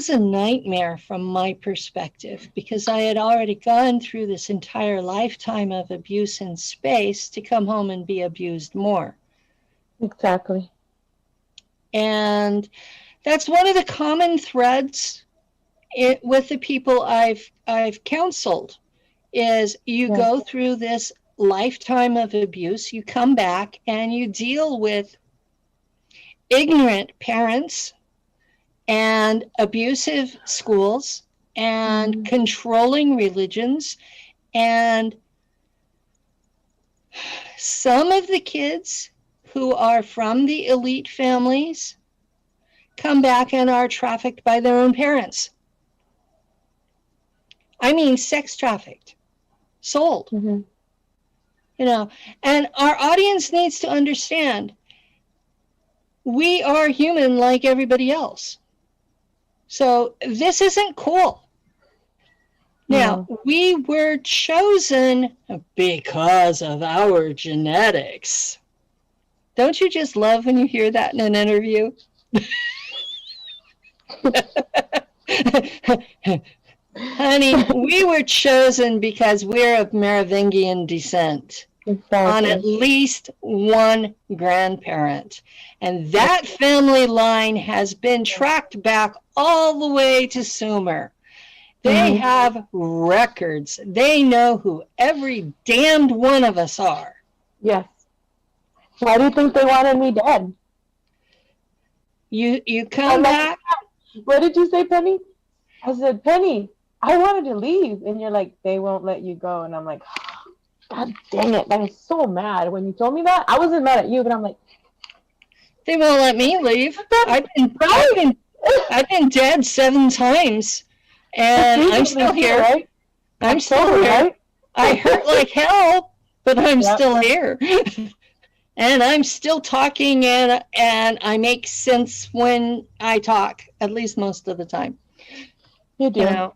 a nightmare from my perspective, because I had already gone through this entire lifetime of abuse in space to come home and be abused more. Exactly. And that's one of the common threads with the people I've counseled, is you go through this lifetime of abuse, you come back and you deal with ignorant parents and abusive schools and controlling religions, and some of the kids who are from the elite families come back and are trafficked by their own parents. I mean, sex trafficked, sold. And our audience needs to understand, we are human like everybody else. So this isn't cool. Now, we were chosen because of our genetics. Don't you just love when you hear that in an interview? Honey, we were chosen because we're of Merovingian descent. On at least one grandparent. And that family line has been tracked back all the way to Sumer. They have records. They know who every damned one of us are. Yes. Why do you think they wanted me dead? You come Like, back. what did you say, Penny? I said, Penny, I wanted to leave. And you're like, they won't let you go. And I'm like, God dang it. I was so mad when you told me that. I wasn't mad at you, but I'm like, They won't let me leave. right. I've been dead 7 times, and I'm still here. Right? I'm still here. Right? I hurt like hell, but I'm Yep. still here. And I'm still talking, and I make sense when I talk, at least most of the time. You do. You know,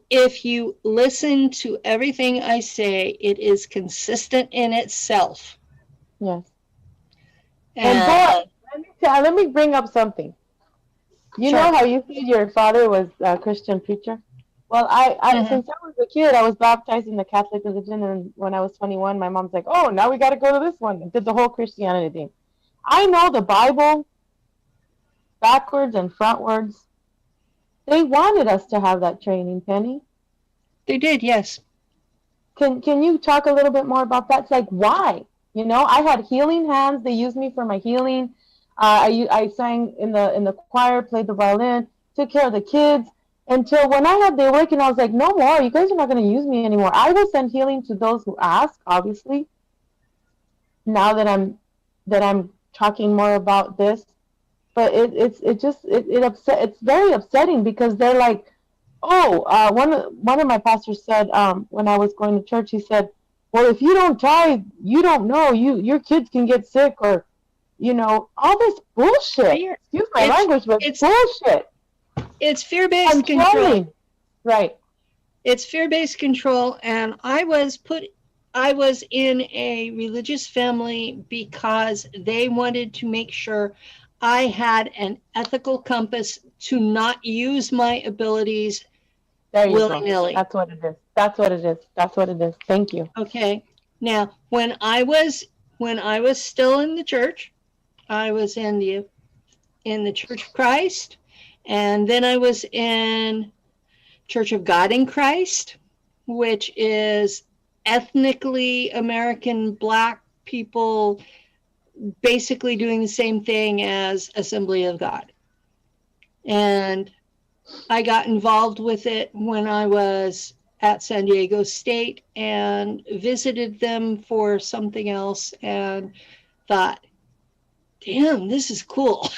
if you listen to everything I say, it is consistent in itself. Yes. And let me bring up something. You Sure. know how you said your father was a Christian preacher? Well, since I was a kid, I was baptized in the Catholic religion, and when I was 21, my mom's like, "Oh, now we got to go to this one." And did the whole Christianity thing. I know the Bible backwards and frontwards. They wanted us to have that training, Penny. They did, yes. Can you talk a little bit more about that? It's like, why? You know, I had healing hands. They used me for my healing. I sang in the choir, played the violin, took care of the kids. Until when I had the awakening, I was like, no more. You guys are not going to use me anymore. I will send healing to those who ask, obviously. Now that I'm talking more about this, but it's very upsetting because they're like, oh, one of my pastors said when I was going to church, he said, well, if you don't tithe, you don't know, your kids can get sick, or all this bullshit. Excuse my language, but it's bullshit. It's fear-based control. Right. It's fear-based control, and I was in a religious family because they wanted to make sure I had an ethical compass to not use my abilities willy-nilly. That's what it is. That's what it is. That's what it is. Thank you. Okay. Now, when I was still in the church, I was in the Church of Christ, and then I was in Church of God in Christ, which is ethnically American Black people basically doing the same thing as Assembly of God. And I got involved with it when I was at San Diego State and visited them for something else and thought, damn, this is cool.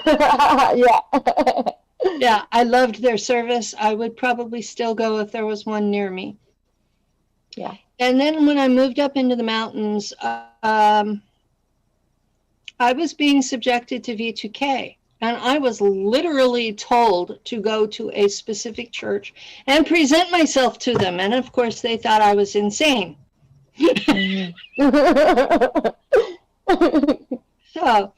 Yeah. Yeah, I loved their service. I would probably still go if there was one near me. Yeah. And then when I moved up into the mountains, I was being subjected to V2K. And I was literally told to go to a specific church and present myself to them. And of course, they thought I was insane. So,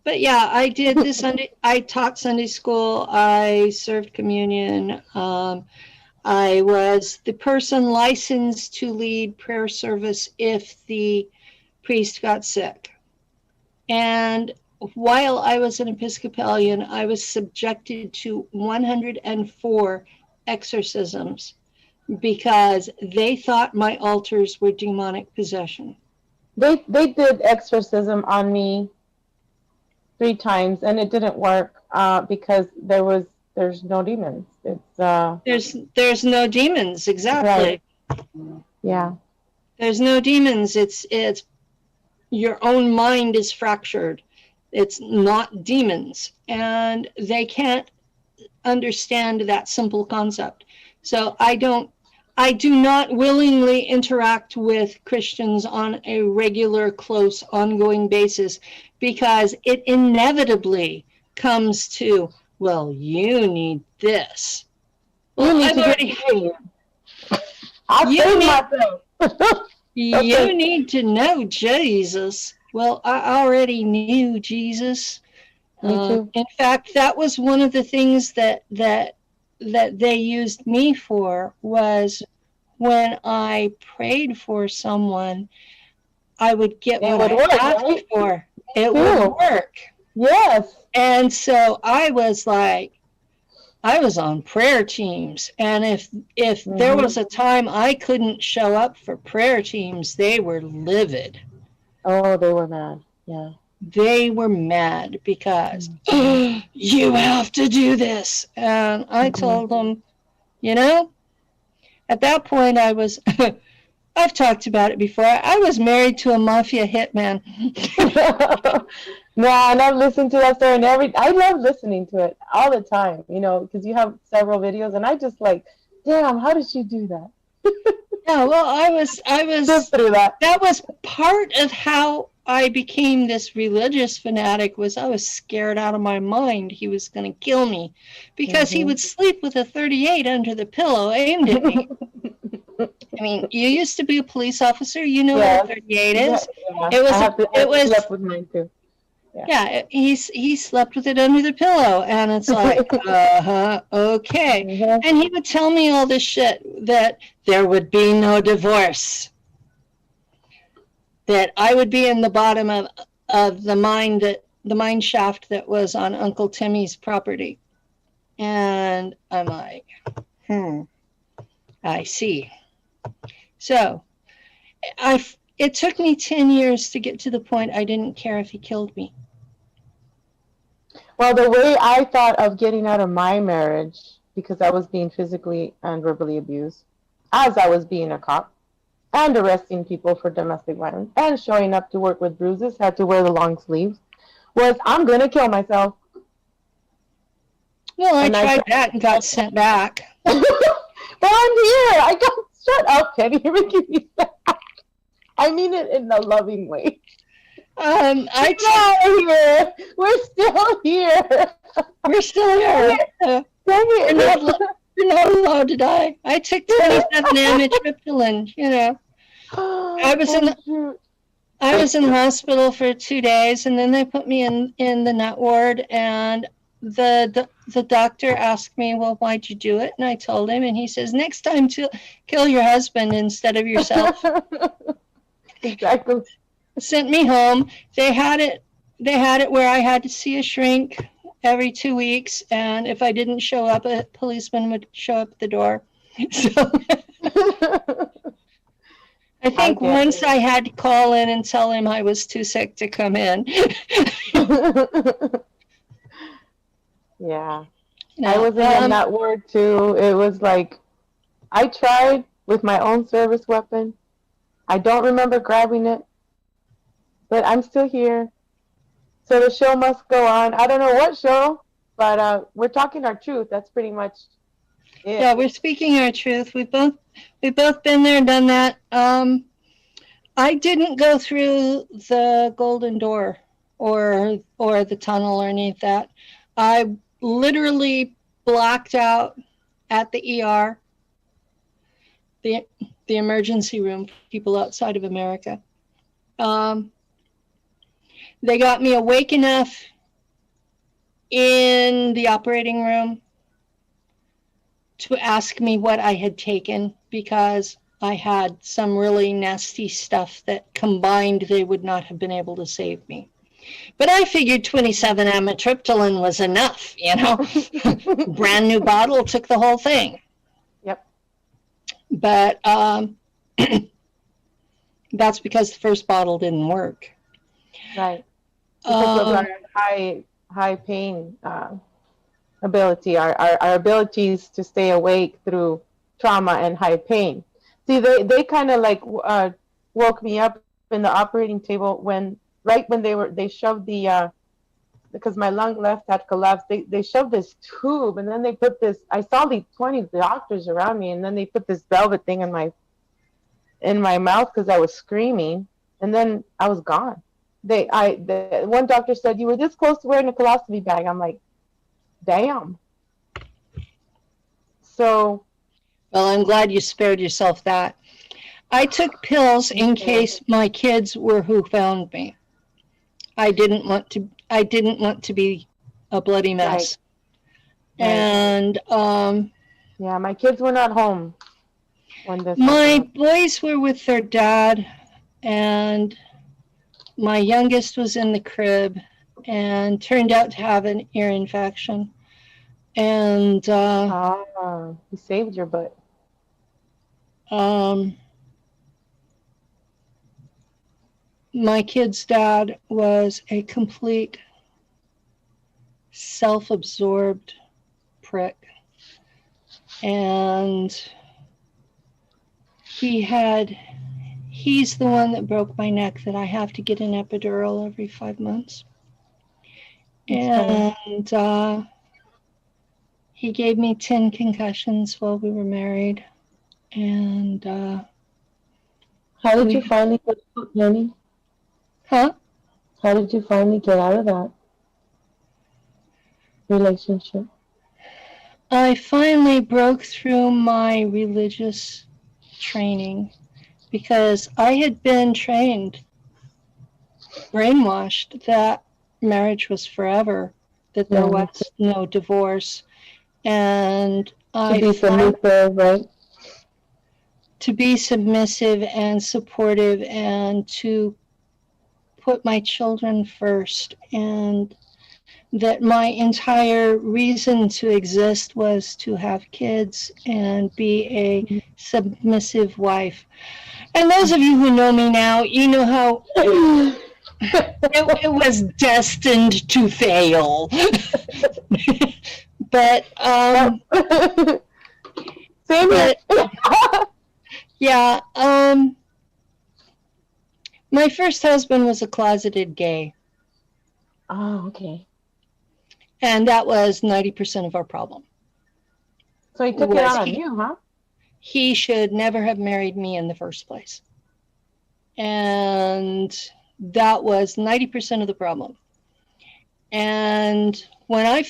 but yeah, I did this Sunday. I taught Sunday school. I served communion. I was the person licensed to lead prayer service if the priest got sick. And while I was an Episcopalian, I was subjected to 104 exorcisms because they thought my altars were demonic possession. They did exorcism on me 3 times, and it didn't work because there's no demons. It's there's no demons, exactly. Right. Yeah. There's no demons. It's your own mind is fractured. It's not demons, and they can't understand that simple concept. So I do not willingly interact with Christians on a regular, close, ongoing basis because it inevitably comes to, well, you need this. Well, you need to know Jesus. Well, I already knew Jesus. In fact, that was one of the things that they used me for, was when I prayed for someone, I would get what I asked for. It would work. Yes. And so I was like, I was on prayer teams, and if there was a time I couldn't show up for prayer teams, they were livid. Oh, they were mad. Yeah. They were mad because you have to do this, and I told them, at that point I was. I've talked about it before. I was married to a mafia hitman. No, and I've listened to that story, and I love listening to it all the time, because you have several videos, and I just like, damn, how did she do that? Yeah, well, I was Just through that. That was part of how I became this religious fanatic. Was I was scared out of my mind he was going to kill me, because he would sleep with a 38 under the pillow aimed at me. I mean, you used to be a police officer. You know what a 38 is. Yeah. It was slept with mine too. Yeah, he slept with it under the pillow, and it's like, okay. And he would tell me all this shit, that there would be no divorce, that I would be in the bottom of the mine shaft that was on Uncle Timmy's property, and I'm like, I see. So, it took me 10 years to get to the point I didn't care if he killed me. Well, the way I thought of getting out of my marriage, because I was being physically and verbally abused, as I was being a cop, and arresting people for domestic violence, and showing up to work with bruises, had to wear the long sleeves, was I'm going to kill myself. Well, I tried that and got sent back. Well, I'm here. Shut up, Penny. You're making me sad. I mean it in a loving way. We're still here. We're still here. You're not allowed to die. I took 27 amitriptyline, I was in the hospital for 2 days, and then they put me in the nut ward, and the doctor asked me, well, why'd you do it? And I told him, and he says, next time to kill your husband instead of yourself. Exactly. Sent me home. They had it where I had to see a shrink every 2 weeks, and if I didn't show up, a policeman would show up at the door. So I think once I had to call in and tell him I was too sick to come in. Yeah. I was in that ward too. It was like, I tried with my own service weapon. I don't remember grabbing it, but I'm still here. So the show must go on. I don't know what show, but we're talking our truth. That's pretty much it. Yeah, we're speaking our truth. We've both been there, done that. I didn't go through the golden door or the tunnel or any of that. I literally blacked out at the ER, the emergency room for people outside of America. They got me awake enough in the operating room to ask me what I had taken, because I had some really nasty stuff that combined they would not have been able to save me. But I figured 27 amitriptyline was enough, Brand new bottle, took the whole thing. Yep. But that's because the first bottle didn't work. Right. Because of our high pain ability, our abilities to stay awake through trauma and high pain. See, they kind of like woke me up in the operating table when they shoved because my lung left had collapsed. They shoved this tube, and then they put this. I saw these 20 doctors around me, and then they put this velvet thing in my mouth because I was screaming, and then I was gone. One doctor said, you were this close to wearing a colostomy bag. I'm like, damn. So, well, I'm glad you spared yourself that. I took pills in case my kids were who found me. I didn't want to be a bloody mess. Right. And yeah, my kids were not home when this my boys were with their dad, and my youngest was in the crib and turned out to have an ear infection. And he saved your butt. My kid's dad was a complete self-absorbed prick. And he's the one that broke my neck, that I have to get an epidural every 5 months. And he gave me 10 concussions while we were married. And how did you finally get out, Jenny? Huh? How did you finally get out of that relationship? I finally broke through my religious training, because I had been trained, brainwashed, that marriage was forever, that there was no divorce. And to be submissive, right? To be submissive and supportive, and to put my children first, and that my entire reason to exist was to have kids and be a submissive wife. And those of you who know me now, you know how it was destined to fail. But same here. Yeah, my first husband was a closeted gay. Oh, okay. And that was 90% of our problem. So he took it out on you, huh? He should never have married me in the first place. And that was 90% of the problem. And when I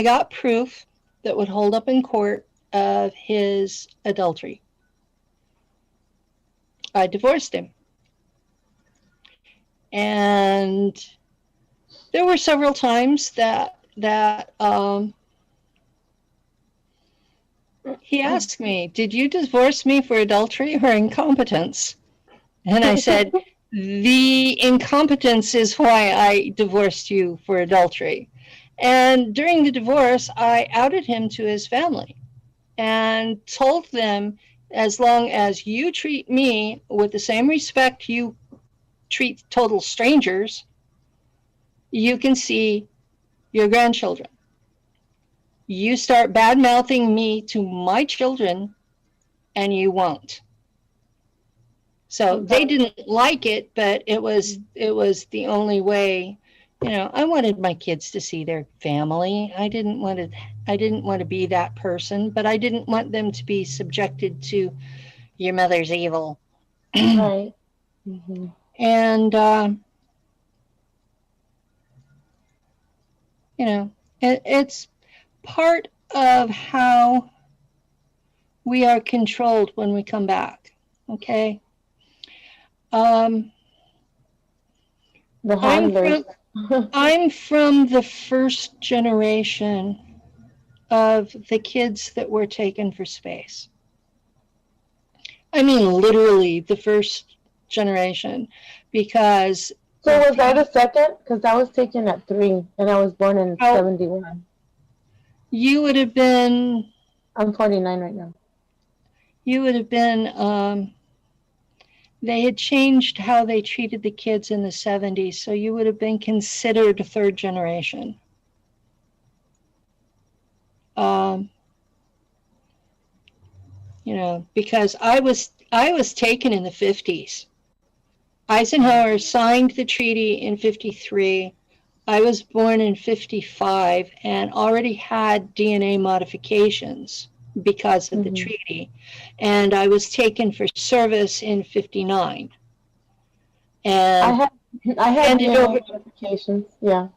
got proof that would hold up in court of his adultery, I divorced him. And there were several times that he asked me, "Did you divorce me for adultery or incompetence?" And I said, "The incompetence is why I divorced you, for adultery." And during the divorce, I outed him to his family and told them, as long as you treat me with the same respect you treat total strangers, you can see your grandchildren. You start bad-mouthing me to my children, and you won't. So they didn't like it, but it was the only way. You know, I wanted my kids to see their family. I didn't want to be that person, but I didn't want them to be subjected to your mother's evil. Right. Mm-hmm. And you know, it's part of how we are controlled when we come back. Okay. The handlers. I'm from the first generation of the kids that were taken for space. I mean, literally the first generation, because... So was I the second? Because I was taken at 3, and I was born in 71. You would have been... I'm 49 right now. You would have been... they had changed how they treated the kids in the 70s, so you would have been considered third generation. You know, because I was taken in the 50s. Eisenhower signed the treaty in 53. I was born in 55 and already had DNA modifications because of the treaty. And I was taken for service in 59. And I had DNA modifications, yeah.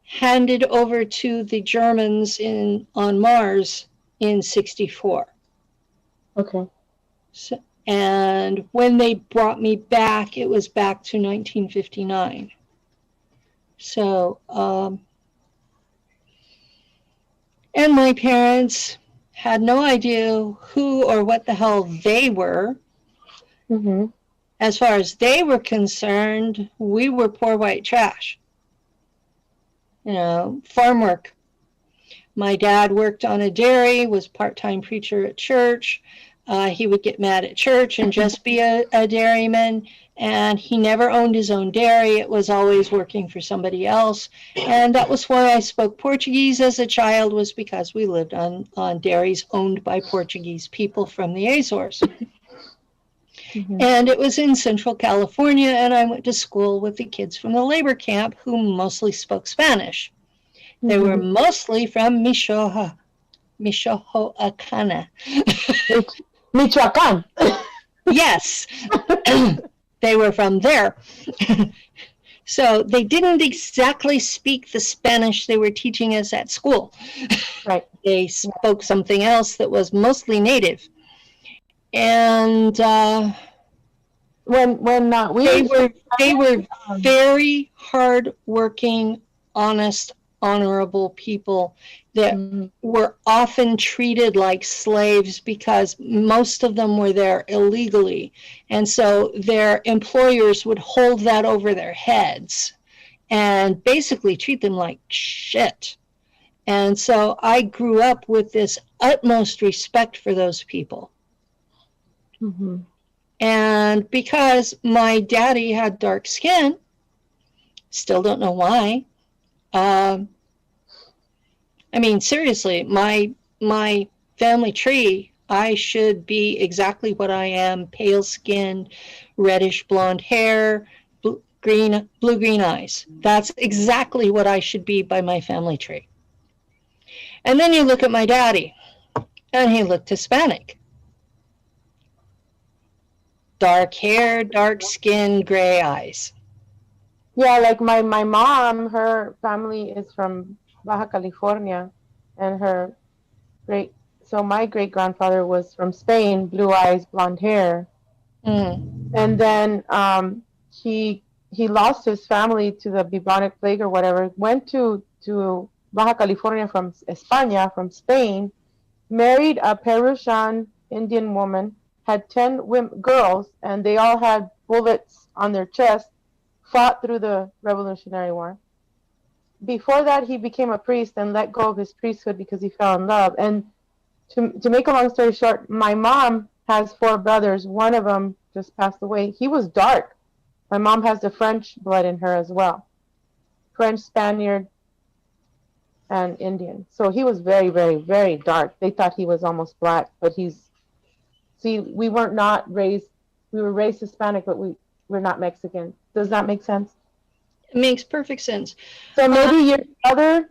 Handed over to the Germans on Mars in 64. Okay. So, and when they brought me back, it was back to 1959. So, and my parents had no idea who or what the hell they were. Mm-hmm. As far as they were concerned, we were poor white trash. You know, farm work. My dad worked on a dairy, was part-time preacher at church. He would get mad at church and just be a dairyman. And he never owned his own dairy. It was always working for somebody else. And that was why I spoke Portuguese as a child, was because we lived on dairies owned by Portuguese people from the Azores. Mm-hmm. And it was in Central California, and I went to school with the kids from the labor camp who mostly spoke Spanish. They were mostly from Michoacán. Michoacán. Yes. They were from there. So they didn't exactly speak the Spanish they were teaching us at school. Right. They spoke something else that was mostly native. And they were very hardworking, honest, honorable people that were often treated like slaves because most of them were there illegally. And so their employers would hold that over their heads and basically treat them like shit. And so I grew up with this utmost respect for those people. Mm-hmm. And because my daddy had dark skin, still don't know why. I mean, seriously, my family tree, I should be exactly what I am: pale skin, reddish blonde hair, blue-green eyes. That's exactly what I should be by my family tree. And then you look at my daddy, and he looked Hispanic. Dark hair, dark skin, gray eyes. Yeah, like my mom, her family is from Baja California, and my great-grandfather was from Spain, blue eyes, blonde hair. And then he lost his family to the bubonic plague or whatever, went to Baja California from España, from Spain, married a Peruvian Indian woman, had 10 girls, and they all had bullets on their chest, fought through the Revolutionary War. Before that, he became a priest and let go of his priesthood because he fell in love. And to make a long story short, my mom has 4 brothers. One of them just passed away. He was dark. My mom has the French blood in her as well. French, Spaniard, and Indian. So he was very, very, very dark. They thought he was almost black, but we were raised Hispanic, but we're not Mexican. Does that make sense? It makes perfect sense. So maybe your brother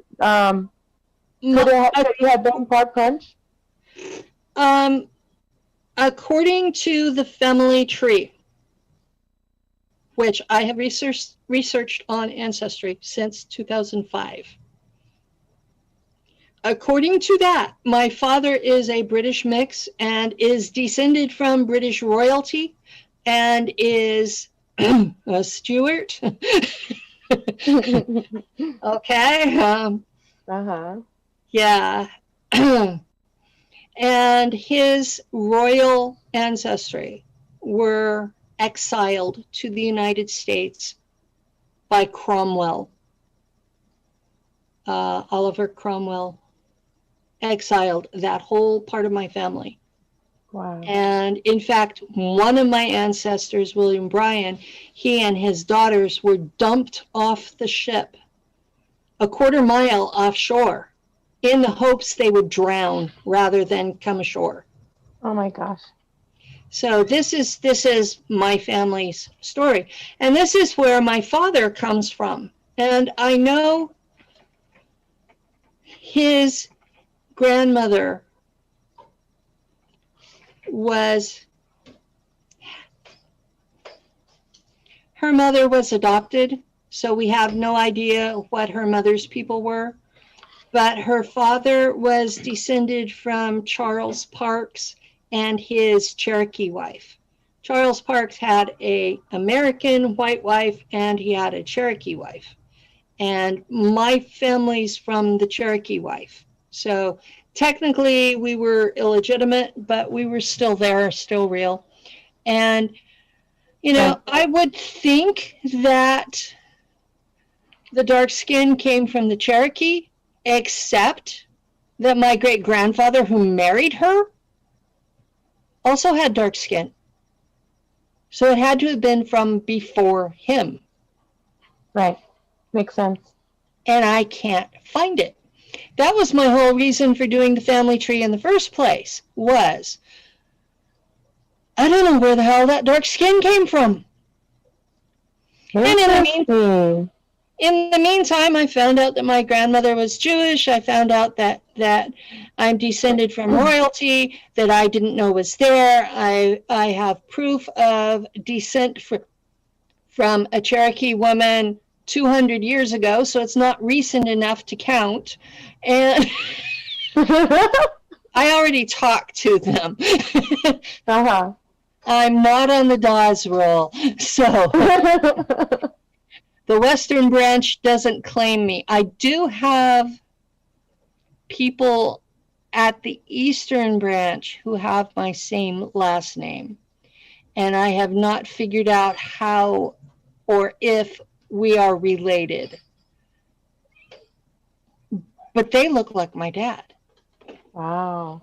could have been part French? According to the family tree, which I have researched on Ancestry since 2005. According to that, my father is a British mix and is descended from British royalty and is a Stuart. Okay. Yeah. And his royal ancestry were exiled to the United States by Cromwell. Oliver Cromwell exiled that whole part of my family. Wow. And in fact, one of my ancestors, William Bryan, he and his daughters were dumped off the ship a quarter-mile offshore in the hopes they would drown rather than come ashore. Oh my gosh. So this is my family's story. And this is where my father comes from. And I know his grandmother her mother was adopted, so we have no idea what her mother's people were. But her father was descended from Charles Parks and his Cherokee wife. Charles Parks had an American white wife and he had a Cherokee wife. And my family's from the Cherokee wife. So technically we were illegitimate, but we were still there, still real. And, you know, I would think that the dark skin came from the Cherokee, except that my great-grandfather who married her also had dark skin. So it had to have been from before him. Right. Makes sense. And I can't find it. That was my whole reason for doing the family tree in the first place, was I don't know where the hell that dark skin came from. And in the meantime, I found out that my grandmother was Jewish. I found out that I'm descended from royalty that I didn't know was there. I have proof of descent from a Cherokee woman 200 years ago, so it's not recent enough to count. And I already talked to them. Uh-huh. I'm not on the Dawes roll, so the Western branch doesn't claim me. I do have people at the Eastern branch who have my same last name, and I have not figured out how or if we are related. But they look like my dad. Wow.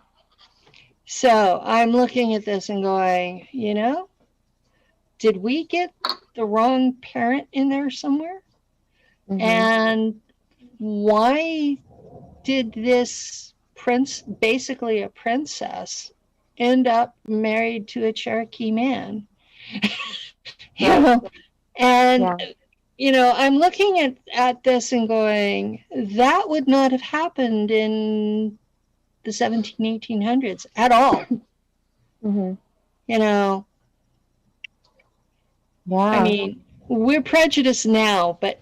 So I'm looking at this and going, did we get the wrong parent in there somewhere? Mm-hmm. And why did this basically a princess, end up married to a Cherokee man? I'm looking at this and going, that would not have happened in the 1800s at all. Mm-hmm. Yeah. I mean, we're prejudiced now, but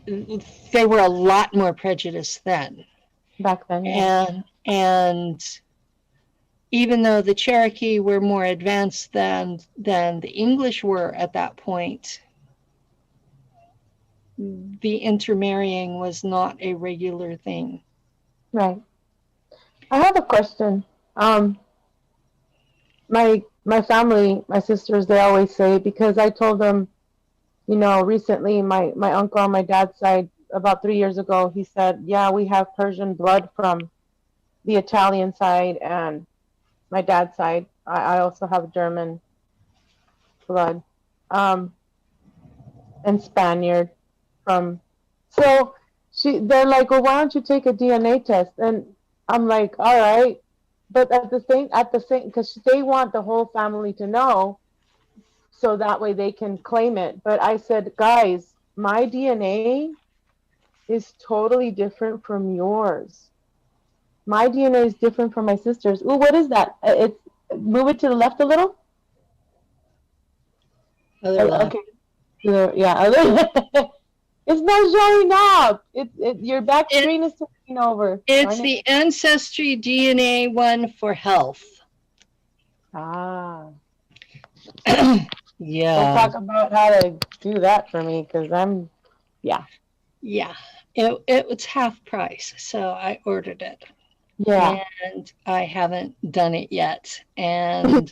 they were a lot more prejudiced then. Back then, yeah. And even though the Cherokee were more advanced than the English were at that point, the intermarrying was not a regular thing. Right. I have a question. My family, my sisters, they always say, because I told them, recently my uncle on my dad's side, about 3 years ago, he said, yeah, we have Persian blood from the Italian side and my dad's side. I also have German blood, and Spaniard so they're like, well, why don't you take a DNA test? And I'm like, all right. But at the same, because they want the whole family to know, so that way they can claim it. But I said, guys, my DNA is totally different from yours. My DNA is different from my sister's. Ooh, what is that? Move it to the left a little. Okay. Yeah. It's not showing up. Your back screen is taking over. It's the Ancestry DNA one for health. Ah. Yeah. Don't talk about how to do that for me, because yeah. It was half price, so I ordered it. Yeah. And I haven't done it yet. And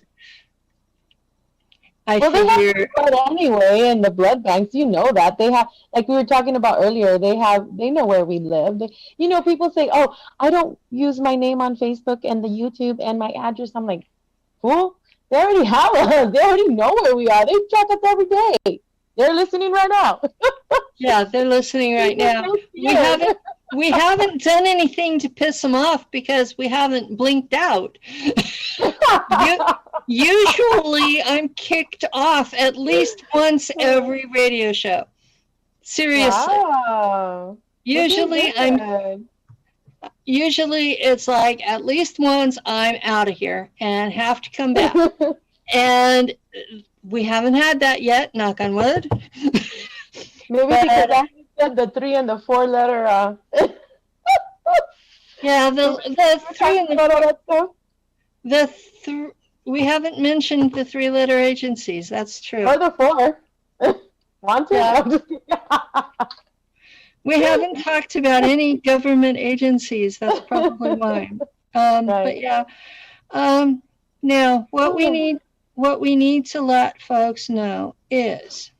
I figure they have anyway in the blood banks, that they have, like we were talking about earlier, they know where we live. People say, oh, I don't use my name on Facebook and the YouTube and my address. I'm like, fool, they already have us. They already know where we are. They track us every day. They're listening right now. Yeah, they're listening right now. We haven't done anything to piss them off because we haven't blinked out. Usually I'm kicked off at least once every radio show. Seriously. Wow. Usually it's like at least once I'm out of here and have to come back. And we haven't had that yet, knock on wood. Maybe because I said the 3 and the 4 letter yeah, the 3 and the 4. We haven't mentioned the 3-letter agencies. That's true. Or the 4. Want to? Yeah. We haven't talked about any government agencies. That's probably why. Right. But yeah. Now, what we need to let folks know is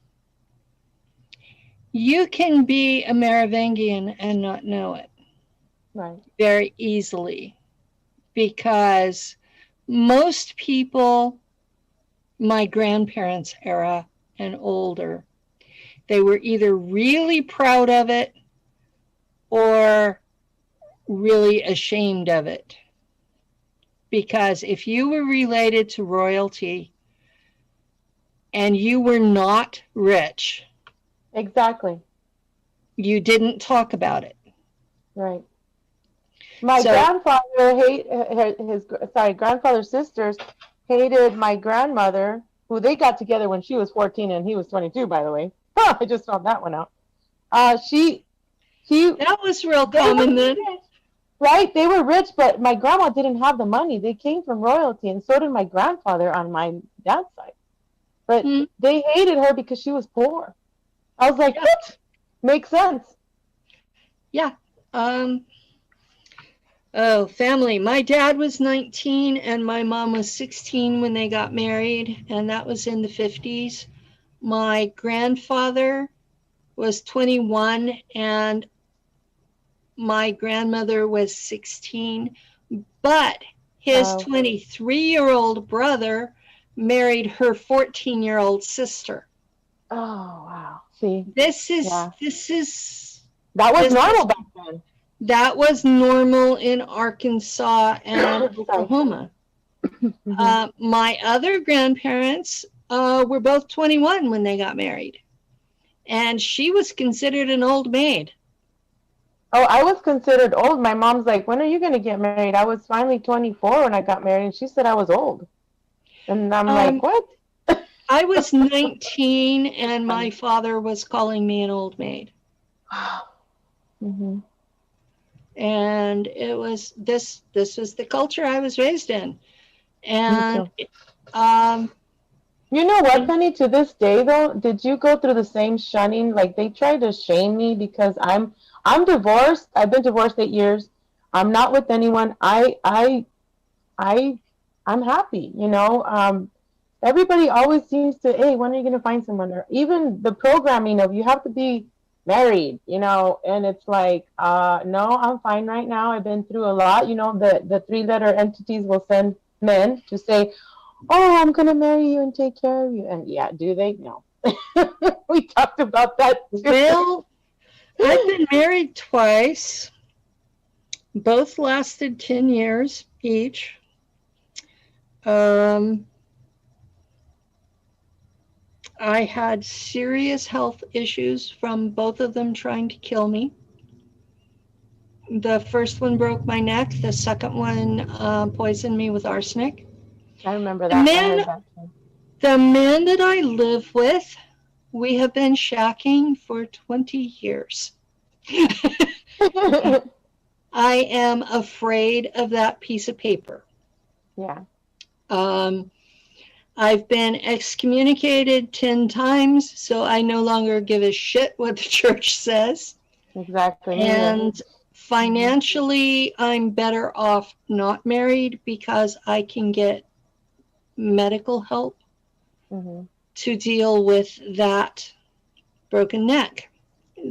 you can be a Merovingian and not know it. Right. Very easily. because most people, my grandparents' era and older, they were either really proud of it or really ashamed of it. Because if you were related to royalty and you were not rich, Exactly. you didn't talk about it. Right. My So, grandfather grandfather's sisters hated my grandmother, who they got together when she was 14 and he was 22, by the way. I just found that one out. She, he, that was real they were common then. rich, right? They were rich, but my grandma didn't have the money. They came from royalty, and so did my grandfather on my dad's side. But Hmm. they hated her because she was poor. I was like, Yeah. what? Makes sense. Yeah. Oh, family. My dad was 19 and my mom was 16 when they got married, and that was in the 50s. My grandfather was 21 and my grandmother was 16, but his Wow. 23-year-old brother married her 14-year-old sister. Oh, wow. See, This is yeah. this is That was this is normal back then. that was normal in Arkansas and Sorry. Oklahoma. Hmm. My other grandparents were both 21 when they got married, and she was considered an old maid. Oh, I was considered old. My mom's like, when are you going to get married? I was finally 24 when I got married, and she said I was old. And I'm like, Um, what? I was 19, and my Funny. father was calling me an old maid. Hmm. And it was this was the culture I was raised in. Me And too. um, You know what, Penny? To this day, though, did you go through the same shunning? Like they tried to shame me because I'm divorced. I've been divorced 8 years. I'm not with anyone. I I'm happy. Everybody always seems to, hey, when are you gonna find someone? Or even the programming of you have to be married, and it's like, no, I'm fine right now. I've been through a lot. The three-letter entities will send men to say, oh, I'm gonna marry you and take care of you. And yeah, do they? No. We talked about that too. well, I've been married twice. Both lasted 10 years each. Um, I had serious health issues from both of them trying to kill me. The first one broke my neck. The second one poisoned me with arsenic. I remember The that. I man, heard that too. the man that I live with, we have been shacking for 20 years. I am afraid of that piece of paper. Yeah, Um, I've been excommunicated 10 times, so I no longer give a shit what the church says. exactly. Me either. And Hmm. financially, I'm better off not married because I can get medical help Hmm. to deal with that broken neck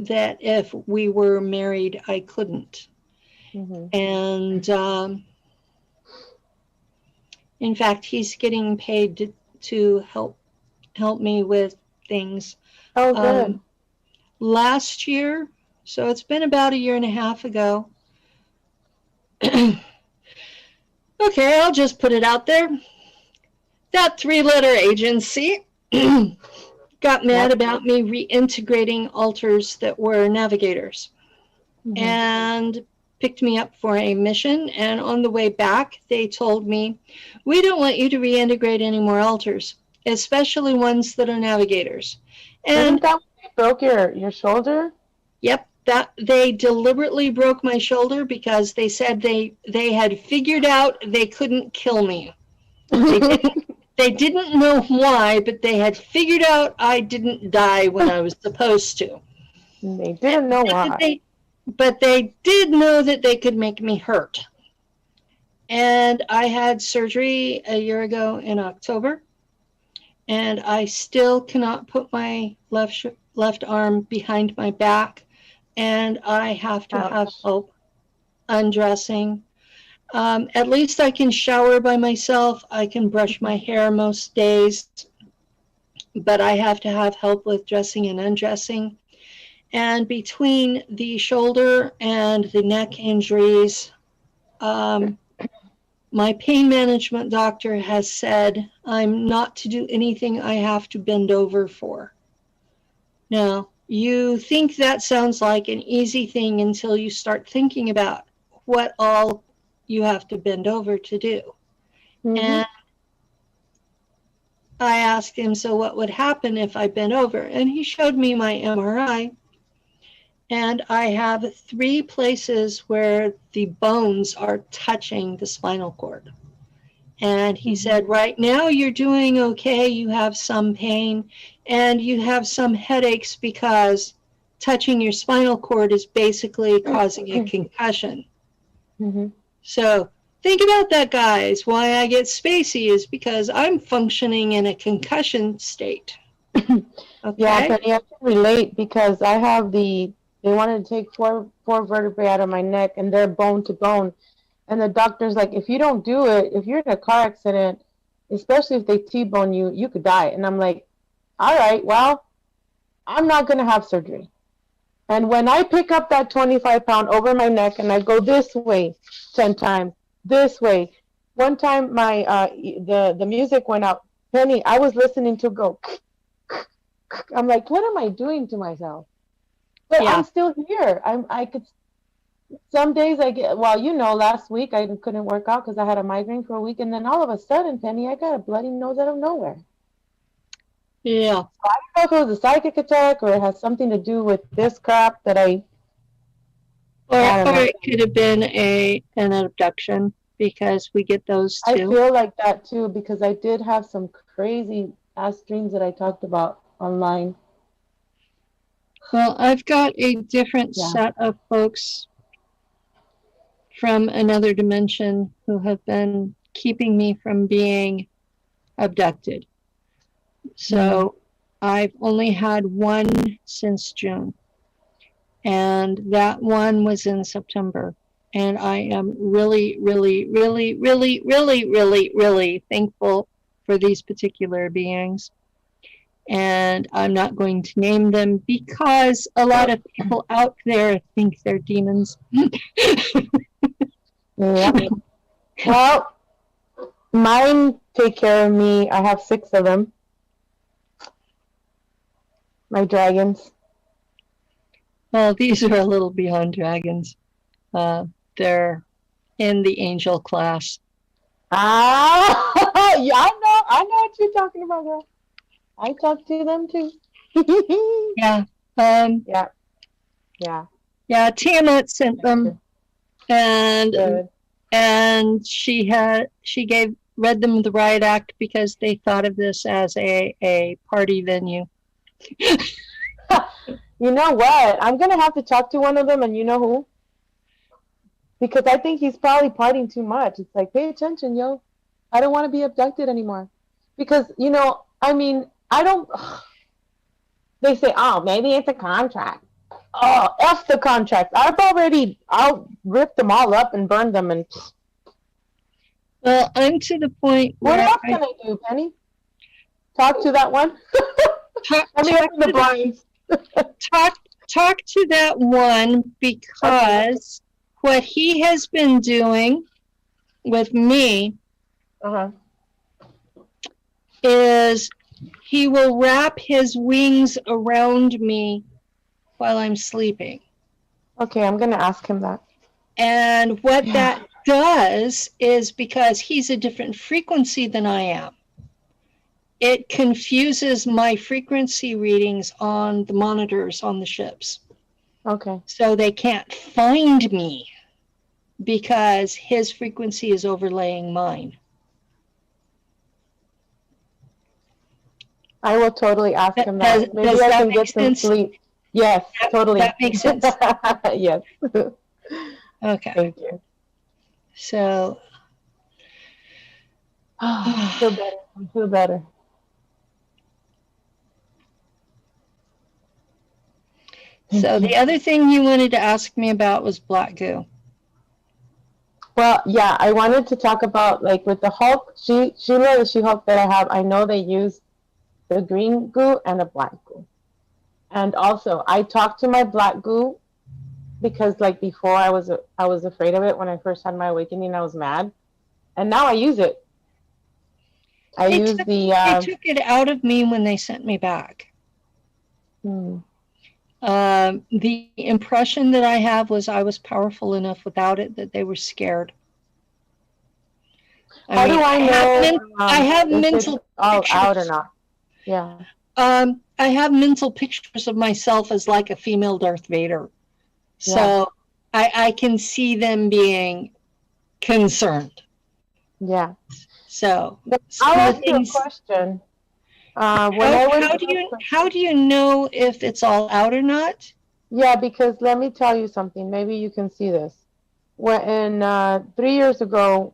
that if we were married, I couldn't. Hmm. And in fact, he's getting paid to help me with things. Oh, good. Um, last year, so it's been about a year and a half ago. Okay, I'll just put it out there. That three-letter agency got mad Yep. about me reintegrating altars that were navigators Hmm. and picked me up for a mission. And on the way back, they told me, we don't want you to reintegrate any more altars, especially ones that are navigators. Isn't And that when they broke your shoulder? yep, that they deliberately broke my shoulder because they said they had figured out they couldn't kill me. They didn't they didn't know why, but they had figured out I didn't die when I was supposed to. They didn't know But why. they did know that they could make me hurt. And I had surgery a year ago in October, and I still cannot put my left arm behind my back, and I have to have Ouch. help undressing. At least I can shower by myself. I can brush my hair most days, but I have to have help with dressing and undressing. And between the shoulder and the neck injuries, my pain management doctor has said I'm not to do anything I have to bend over for. Now, you think that sounds like an easy thing until you start thinking about what all you have to bend over to do. Mm-hmm. And I asked him, so what would happen if I bent over? And he showed me my MRI. And I have 3 places where the bones are touching the spinal cord. And he said, right now you're doing okay. You have some pain and you have some headaches because touching your spinal cord is basically causing a concussion. Mm-hmm. So think about that, guys. Why I get spacey is because I'm functioning in a concussion state. Okay? Yeah, but you have to relate because I have they wanted to take four vertebrae out of my neck and they're bone to bone. And the doctor's like, if you don't do it, if you're in a car accident, especially if they T-bone you, you could die. And I'm like, all right, well, I'm not going to have surgery. And when I pick up that 25-pound over my neck and I go this way 10 times, this way. One time my the music went out. Penny, I was listening to go. I'm like, what am I doing to myself? But Yeah. I'm still here. I could. Some days I get, well, last week I couldn't work out because I had a migraine for a week, and then all of a sudden, Penny, I got a bloody nose out of nowhere. Yeah. So I don't know if it was a psychic attack or it has something to do with this crap that I don't know. Or it could have been an abduction because we get those I too. feel like that too because I did have some crazy ass dreams that I talked about online. Well, I've got a different set of folks from another dimension who have been keeping me from being abducted. So I've only had one since June, and that one was in September. And I am really, really, really, really, really, really, really thankful for these particular beings. And I'm not going to name them because a lot of people out there think they're demons. Yeah. Well, mine take care of me. I have 6 of them. My dragons. Well, these are a little beyond dragons. They're in the angel class. Ah, yeah, I know what you're talking about, girl. I talk to them too. Yeah. Yeah. Yeah, Tiamat sent them, and Good. and she read them the riot act because they thought of this as a party venue. You know what? I'm gonna have to talk to one of them, and you know who? Because I think he's probably partying too much. It's like, pay attention, yo. I don't want to be abducted anymore. Because, I mean, I don't. They say, oh, maybe it's a contract. Oh, F the contract. I'll rip them all up and burn them. And Well, I'm to the point what where else can I do, Penny? Talk to that one? Let me open the blinds. talk to that one because what he has been doing with me is he will wrap his wings around me while I'm sleeping. Okay, I'm going to ask him that. And what that does is because he's a different frequency than I am, it confuses my frequency readings on the monitors on the ships. Okay. So they can't find me because his frequency is overlaying mine. I will totally ask him that. Maybe does I that can make get some sense? sleep. Yes, totally. That makes sense. Yes. Okay. Thank you. So I feel better. I feel better. So the other thing you wanted to ask me about was black goo. Well, yeah, I wanted to talk about like with the Hulk, Sheila, the She-Hulk that I have. I know they use the green goo and a black goo. And also, I talked to my black goo because like before I was afraid of it when I first had my awakening. I was mad, and now I use it. I They use took the they took it out of me when they sent me back. hmm. The impression that I have was I was powerful enough without it that they were scared. I How do mean, I know I have if it's mental all out or pictures. not? Yeah. I have mental pictures of myself as like a female Darth Vader. Yeah. So I can see them being concerned. Yeah. So But some I'll of the ask you a things. question. When I went to How do you know if it's all out or not? yeah, because let me tell you something. Maybe you can see this. When 3 years ago,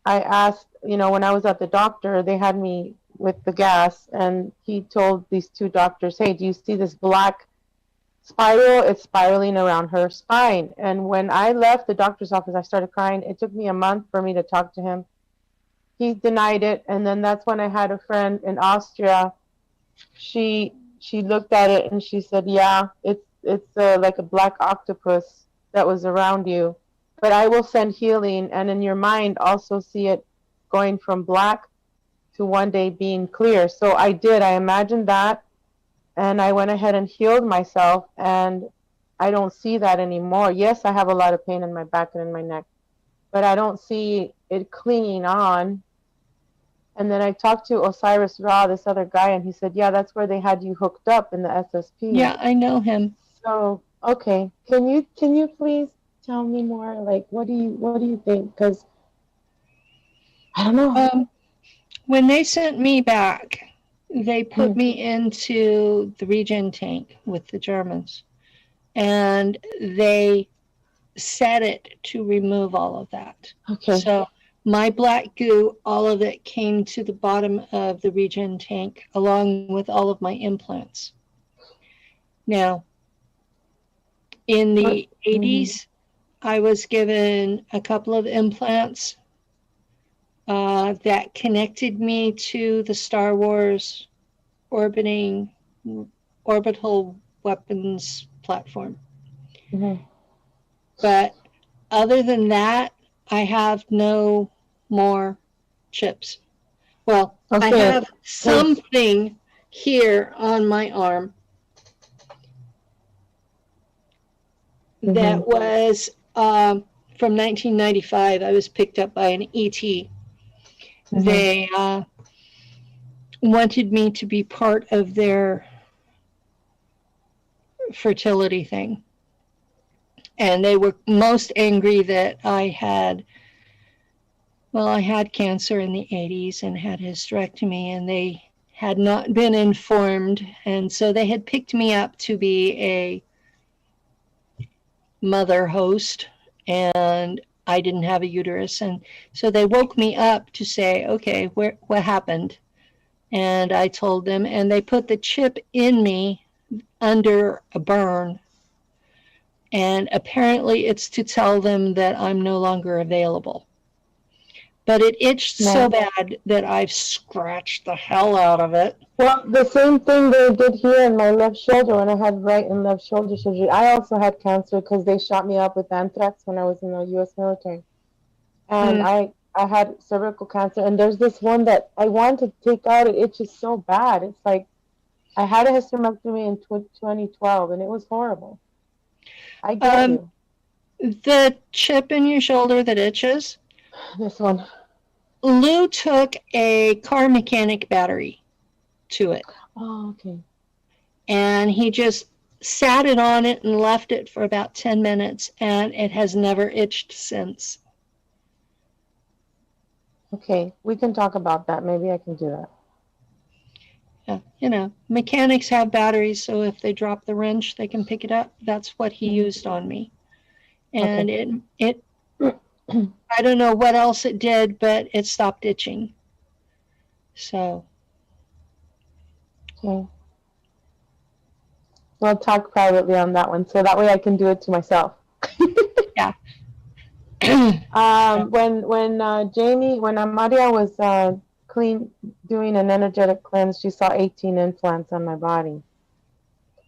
I asked, when I was at the doctor, they had me with the gas, and he told these two doctors, "Hey, do you see this black spiral? It's spiraling around her spine." And when I left the doctor's office, I started crying. It took me a month for me to talk to him. He denied it, and then that's when I had a friend in Austria. She looked at it and she said, "Yeah, it's like a black octopus that was around you, but I will send healing, and in your mind also see it going from black to one day being clear." So I did. I imagined that, and I went ahead and healed myself, and I don't see that anymore. Yes, I have a lot of pain in my back and in my neck, but I don't see it clinging on. And then I talked to Osiris Ra, this other guy, and he said, "Yeah, that's where they had you hooked up in the SSP." Yeah, I know him. So, okay, can you please tell me more? Like, what do you think? Because I don't know. When they sent me back, they put Mm, me into the regen tank with the Germans, and they set it to remove all of that. okay. So my black goo, all of it came to the bottom of the regen tank along with all of my implants. Now, in What? the Mm-hmm. 80s, I was given a couple of implants that connected me to the Star Wars orbiting orbital weapons platform. Mm-hmm. But other than that, I have no more chips. Well, I Okay. have Because something here on my arm mm-hmm. that was from 1995. I was picked up by an ET. Mm-hmm. They wanted me to be part of their fertility thing. And they were most angry that I had cancer in the 80s and had hysterectomy, and they had not been informed. And so they had picked me up to be a mother host, and I didn't have a uterus. And so they woke me up to say, okay, what happened? And I told them, and they put the chip in me under a burn. And apparently it's to tell them that I'm no longer available. But it itched so No. bad that I've scratched the hell out of it. Well, the same thing they did here in my left shoulder when I had right and left shoulder surgery. I also had cancer because they shot me up with anthrax when I was in the U.S. military, and Mm. I had cervical cancer. And there's this one that I want to take out. It itches so bad. It's like I had a hysterectomy in 2012, and it was horrible. I get Um, you. the chip in your shoulder that itches, This one. Lou took a car mechanic battery to it, Oh, okay. and he just sat it on it and left it for about 10 minutes, and it has never itched since. Okay, we can talk about that. Maybe I can do that. Mechanics have batteries, so if they drop the wrench, they can pick it up. That's what he Mhm. used on me. Okay. And it I don't know what else it did, but it stopped itching. So, Okay. We'll talk privately on that one, so that way I can do it to myself. yeah. When Amadia was doing an energetic cleanse, she saw 18 implants on my body.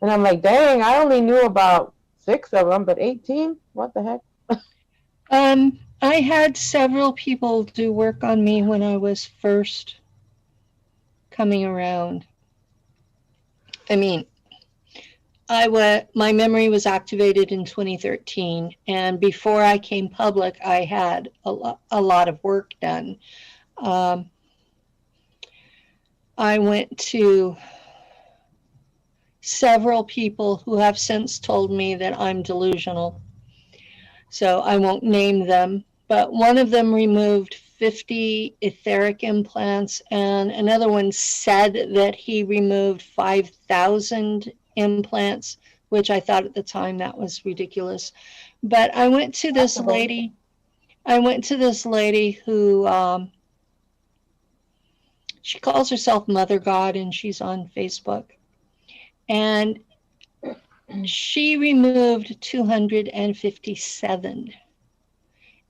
And I'm like, dang, I only knew about 6 of them, but 18? What the heck? I had several people do work on me when I was first coming around. I mean, my memory was activated in 2013, and before I came public, I had a lot of work done. I went to several people who have since told me that I'm delusional, so I won't name them, but one of them removed 50 etheric implants, and another one said that he removed 5,000 implants, which I thought at the time that was ridiculous. But I went to this lady who she calls herself Mother God, and she's on Facebook. And she removed 257.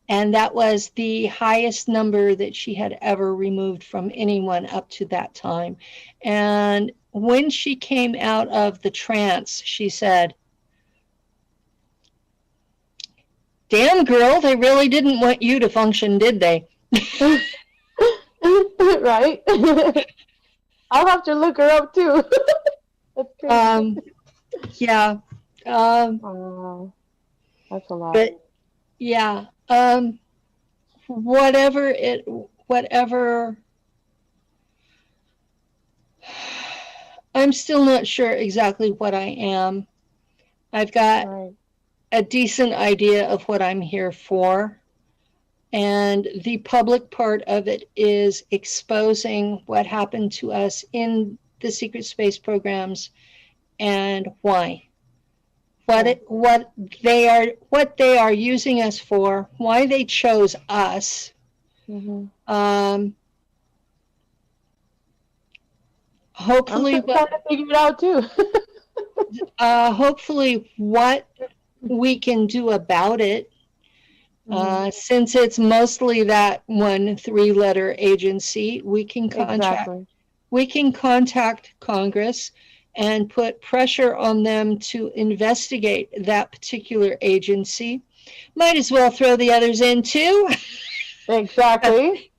And that was the highest number that she had ever removed from anyone up to that time. And when she came out of the trance, she said, "Damn, girl, they really didn't want you to function, did they?" Right? I'll have to look her up too. That's crazy. Yeah. Oh, that's a lot. But yeah, whatever, I'm still not sure exactly what I am. I've got a decent idea of what I'm here for. And the public part of it is exposing what happened to us in the secret space programs and why. What they are using us for, why they chose us. Hopefully, I'm trying to figure it out too. Hopefully, what we can do about it. Since it's mostly that 1 3-letter agency, we can contact Congress and put pressure on them to investigate that particular agency. Might as well throw the others in too. Exactly.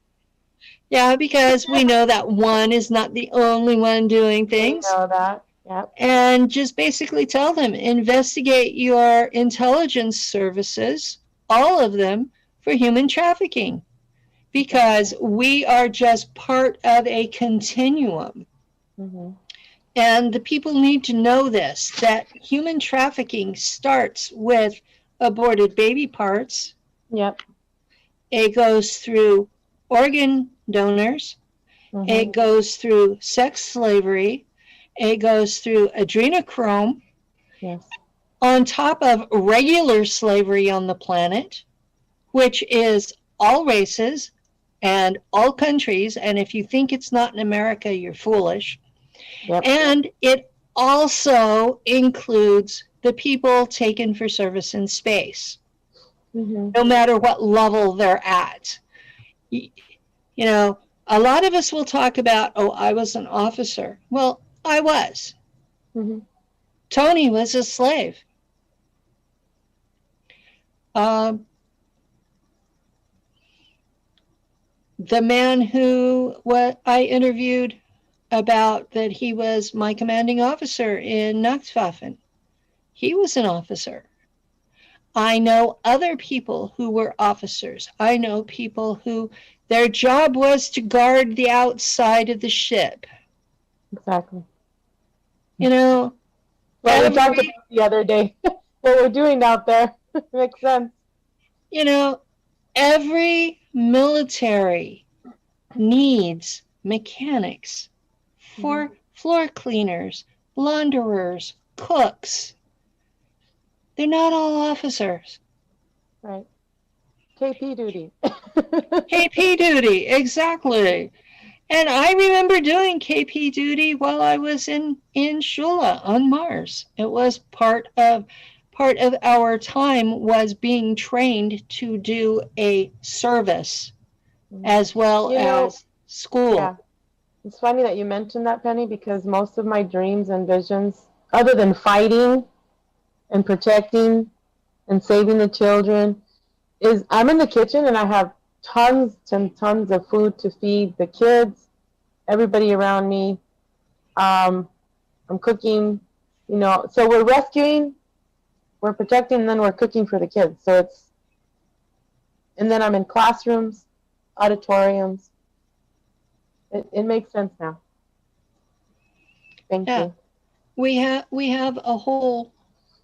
Yeah, because we know that one is not the only one doing things. We know that. Yep. And just basically tell them, investigate your intelligence services, all of them, for human trafficking, because we are just part of a continuum. And the people need to know this, that human trafficking starts with aborted baby parts. Yep. It goes through organ donors. It goes through sex slavery. It goes through adrenochrome. Yes. On top of regular slavery on the planet, which is all races and all countries. And if you think it's not in America, you're foolish. Yep. And it also includes the people taken for service in space, no matter what level they're at. You know, a lot of us will talk about, oh, I was an officer. Well, I was. Tony was a slave. The man who I interviewed about that he was my commanding officer in Nacht, Waffen, he was an officer. I know other people who were officers. I know people who their job was to guard the outside of the ship. Exactly. You know, well, we talked about the other day what we're doing out there. Makes sense. You know, every military needs mechanics for floor cleaners, launderers, cooks. They're not all officers. Right. KP duty. KP duty, exactly. And I remember doing KP duty while I was in Shula on Mars. It was part of part of our time was being trained to do a service as well You know, as school. yeah, it's funny that you mentioned that, Penny, because most of my dreams and visions, other than fighting and protecting and saving the children, is I'm in the kitchen and I have tons and tons of food to feed the kids, everybody around me. I'm cooking, so we're rescuing, we're protecting, and then we're cooking for the kids. So and then I'm in classrooms, auditoriums. It makes sense now. Thank Yeah, you. we have a whole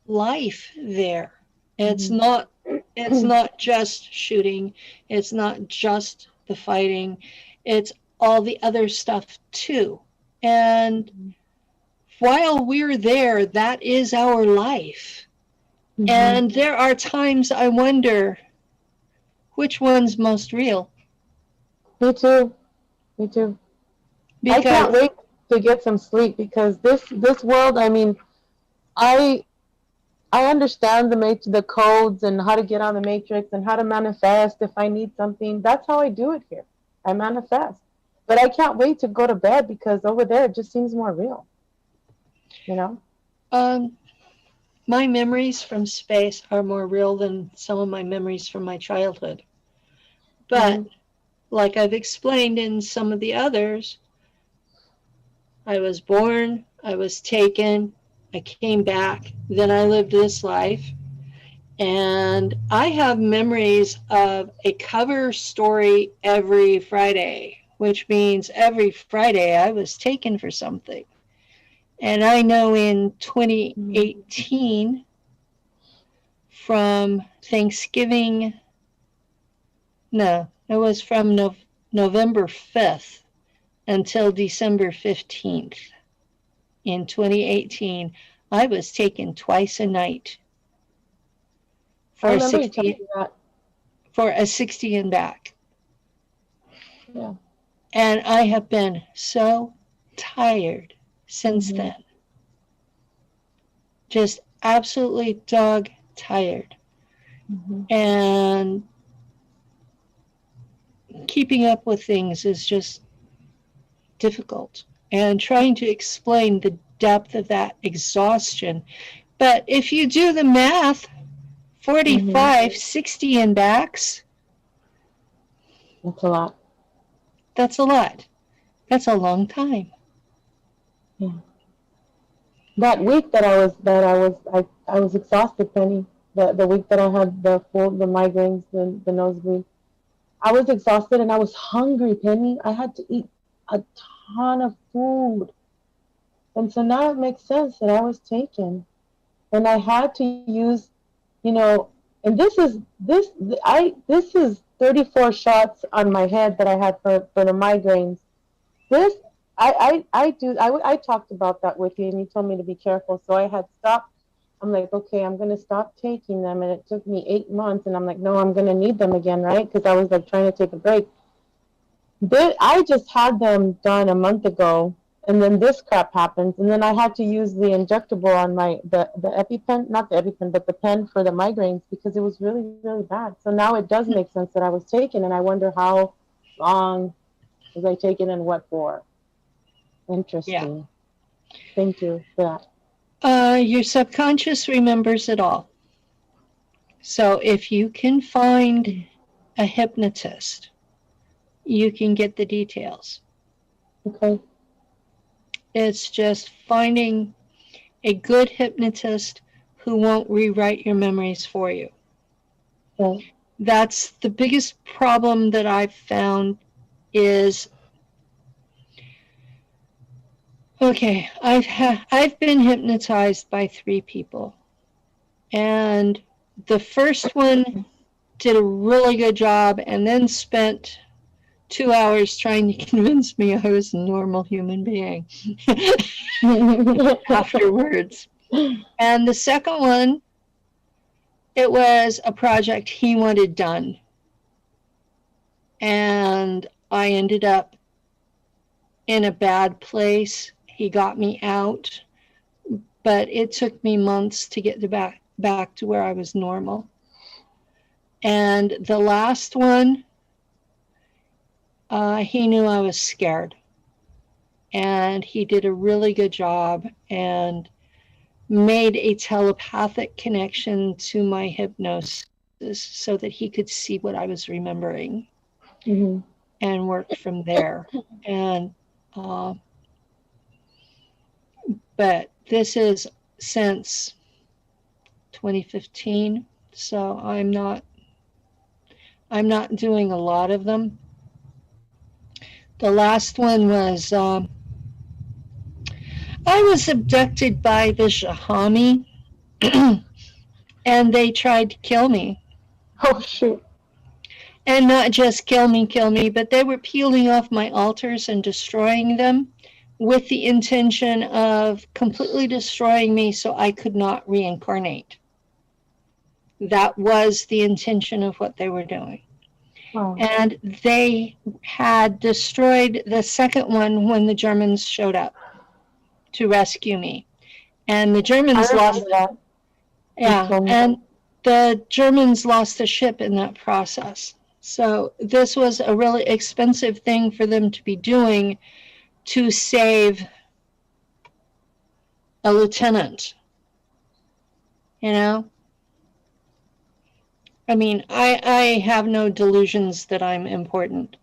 life there. It's Mm-hmm. not it's not just shooting, it's not just the fighting, it's all the other stuff too. And while we're there, that is our life. Mm-hmm. And there are times I wonder which one's most real. Me too. Me too. I can't Because wait to get some sleep because this world. I mean, I I understand the codes and how to get on the matrix and how to manifest if I need something. That's how I do it here. I manifest. But I can't wait to go to bed because over there it just seems more real, you know? um, my memories from space are more real than some of my memories from my childhood. But Mm-hmm. like I've explained in some of the others, I was born, I was taken, I came back, then I lived this life. And I have memories of a cover story every Friday, which means every Friday I was taken for something. And I know in 2018, from Thanksgiving, no, it was from November 5th until December 15th. In 2018, I was taken twice a night I for a remember you telling 60 me that. for a 60 and back. Yeah. And I have been so tired since Mm-hmm. then. Just absolutely dog tired. Mm-hmm. And keeping up with things is just difficult. And trying to explain the depth of that exhaustion. But if you do the math, Mm-hmm. 45, 60 and backs, That's a lot. that's a lot. That's a long time. Yeah. That week that I was exhausted, Penny. The week that I had the migraines, the nosebleed. I was exhausted and I was hungry, Penny. I had to eat a ton of food. And so now it makes sense that I was taken. And I had to use, you know, and this is 34 shots on my head that I had for the migraines. This I talked about that with you and you told me to be careful. So I had stopped. I'm like, okay, I'm gonna stop taking them, and it took me 8 months, and I'm like, no, I'm gonna need them again, right? Because I was like trying to take a break. I just had them done a month ago, and then this crap happens, and then I had to use the injectable on the EpiPen, not the EpiPen, but the pen for the migraines because it was really really bad. So now it does make sense that I was taken, and I wonder how long was I taken and what for. Yeah. Interesting. Thank you for that. Your subconscious remembers it all. So if you can find a hypnotist, you can get the details. Okay. It's just finding a good hypnotist who won't rewrite your memories for you. Okay. That's the biggest problem that I've found is okay, I've been hypnotized by 3 people. And the first one did a really good job and then spent 2 hours trying to convince me I was a normal human being afterwards. And the second one, it was a project he wanted done. And I ended up in a bad place. He got me out, but it took me months to get back to where I was normal. And the last one, he knew I was scared. And he did a really good job and made a telepathic connection to my hypnosis so that he could see what I was remembering and worked from there. And but this is since 2015, so I'm not doing a lot of them. The last one was I was abducted by the Jahami and they tried to kill me. Oh, shoot. And not just kill me, but they were peeling off my altars and destroying them with the intention of completely destroying me so I could not reincarnate. That was the intention of what they were doing. Wow. And they had destroyed the second one when the Germans showed up to rescue me. And the Germans lost that. Yeah, and the Germans lost the ship in that process. So this was a really expensive thing for them to be doing to save a lieutenant. You know? I mean, I have no delusions that I'm important.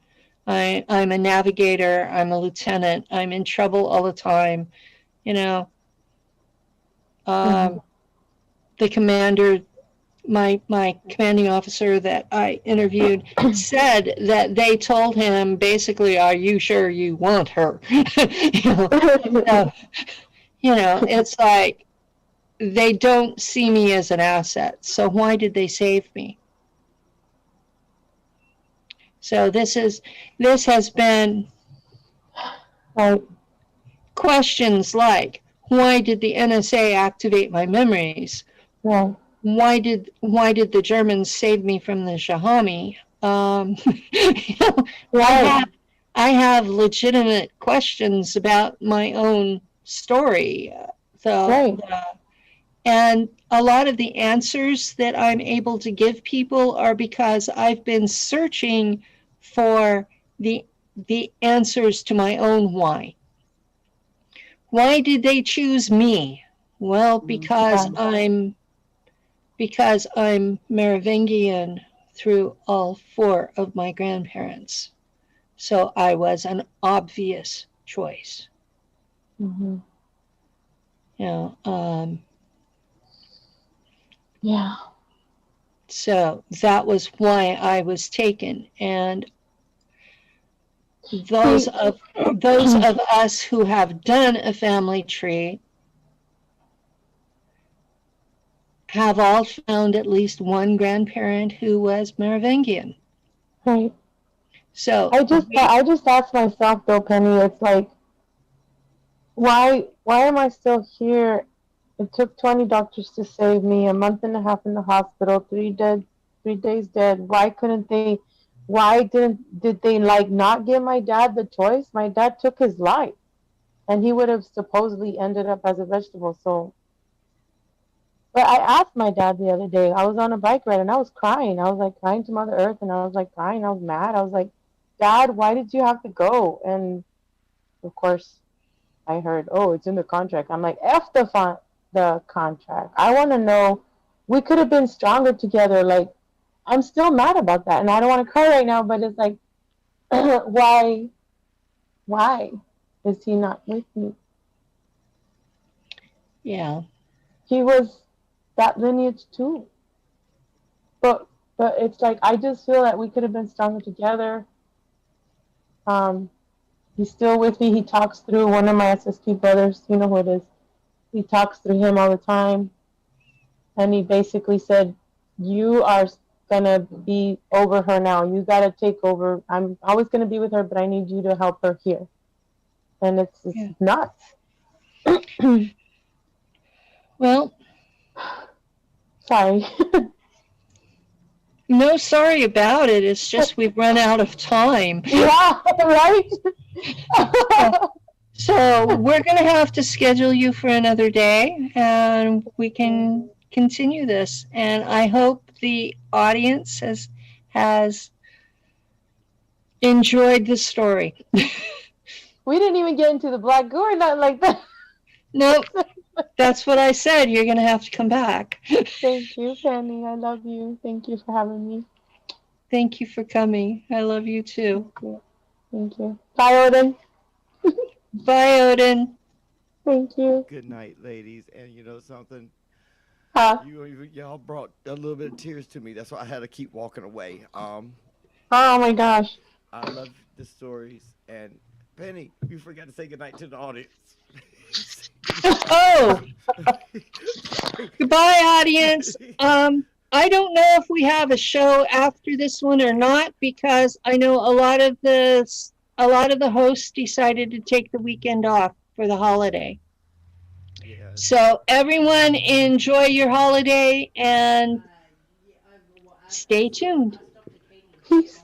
I'm a navigator, I'm a lieutenant, I'm in trouble all the time, you know. The commander, my commanding officer that I interviewed said that they told him basically, are you sure you want her? It's like they don't see me as an asset. So why did they save me? So this has been questions like, why did the NSA activate my memories? Yeah. Why did the Germans save me from the Jahami? I have legitimate questions about my own story. And a lot of the answers that I'm able to give people are because I've been searching for the answers to my own why. Why did they choose me? Well, because I'm Merovingian through all four of my grandparents. So I was an obvious choice. Yeah. So that was why I was taken. And those of us who have done a family tree have all found at least one grandparent who was Merovingian. Right. So I just asked myself though, Penny, it's like, why am I still here? It took 20 doctors to save me, a month and a half in the hospital, 3 days dead. Why did they like not give my dad the choice? My dad took his life and he would have supposedly ended up as a vegetable. So, but I asked my dad the other day, I was on a bike ride and I was crying. I was like crying to Mother Earth and I was like crying. I was mad. I was like, Dad, why did you have to go? And of course I heard, oh, it's in the contract. I'm like, F the contract. I want to know, we could have been stronger together. Like, I'm still mad about that. And I don't want to cry right now, but it's like, why is he not with me? Yeah. He was that lineage too. But it's like, I just feel that we could have been stronger together. He's still with me. He talks through one of my SSP brothers. You know who it is. He talks through him all the time. And he basically said, you are going to be over her now. You got to take over. I'm always going to be with her, but I need you to help her here. And it's nuts. Well, sorry. No, sorry about it. It's just we've run out of time. Yeah, right? So we're going to have to schedule you for another day, and we can continue this. And I hope the audience has enjoyed the story. We didn't even get into the black goo or nothing like that. Nope. That's what I said. You're going to have to come back. Thank you, Penny. I love you. Thank you for having me. Thank you for coming. I love you too. Thank you. Thank you. Bye, Odin. Bye, Odin. Thank you. Good night, ladies. And you know something? Huh? Y'all brought a little bit of tears to me. That's why I had to keep walking away. Oh my gosh. I love the stories. And Penny, you forgot to say goodnight to the audience. Oh, goodbye, audience. I don't know if we have a show after this one or not, because I know a lot of the hosts decided to take the weekend off for the holiday. Yes. So everyone enjoy your holiday and stay tuned. Peace.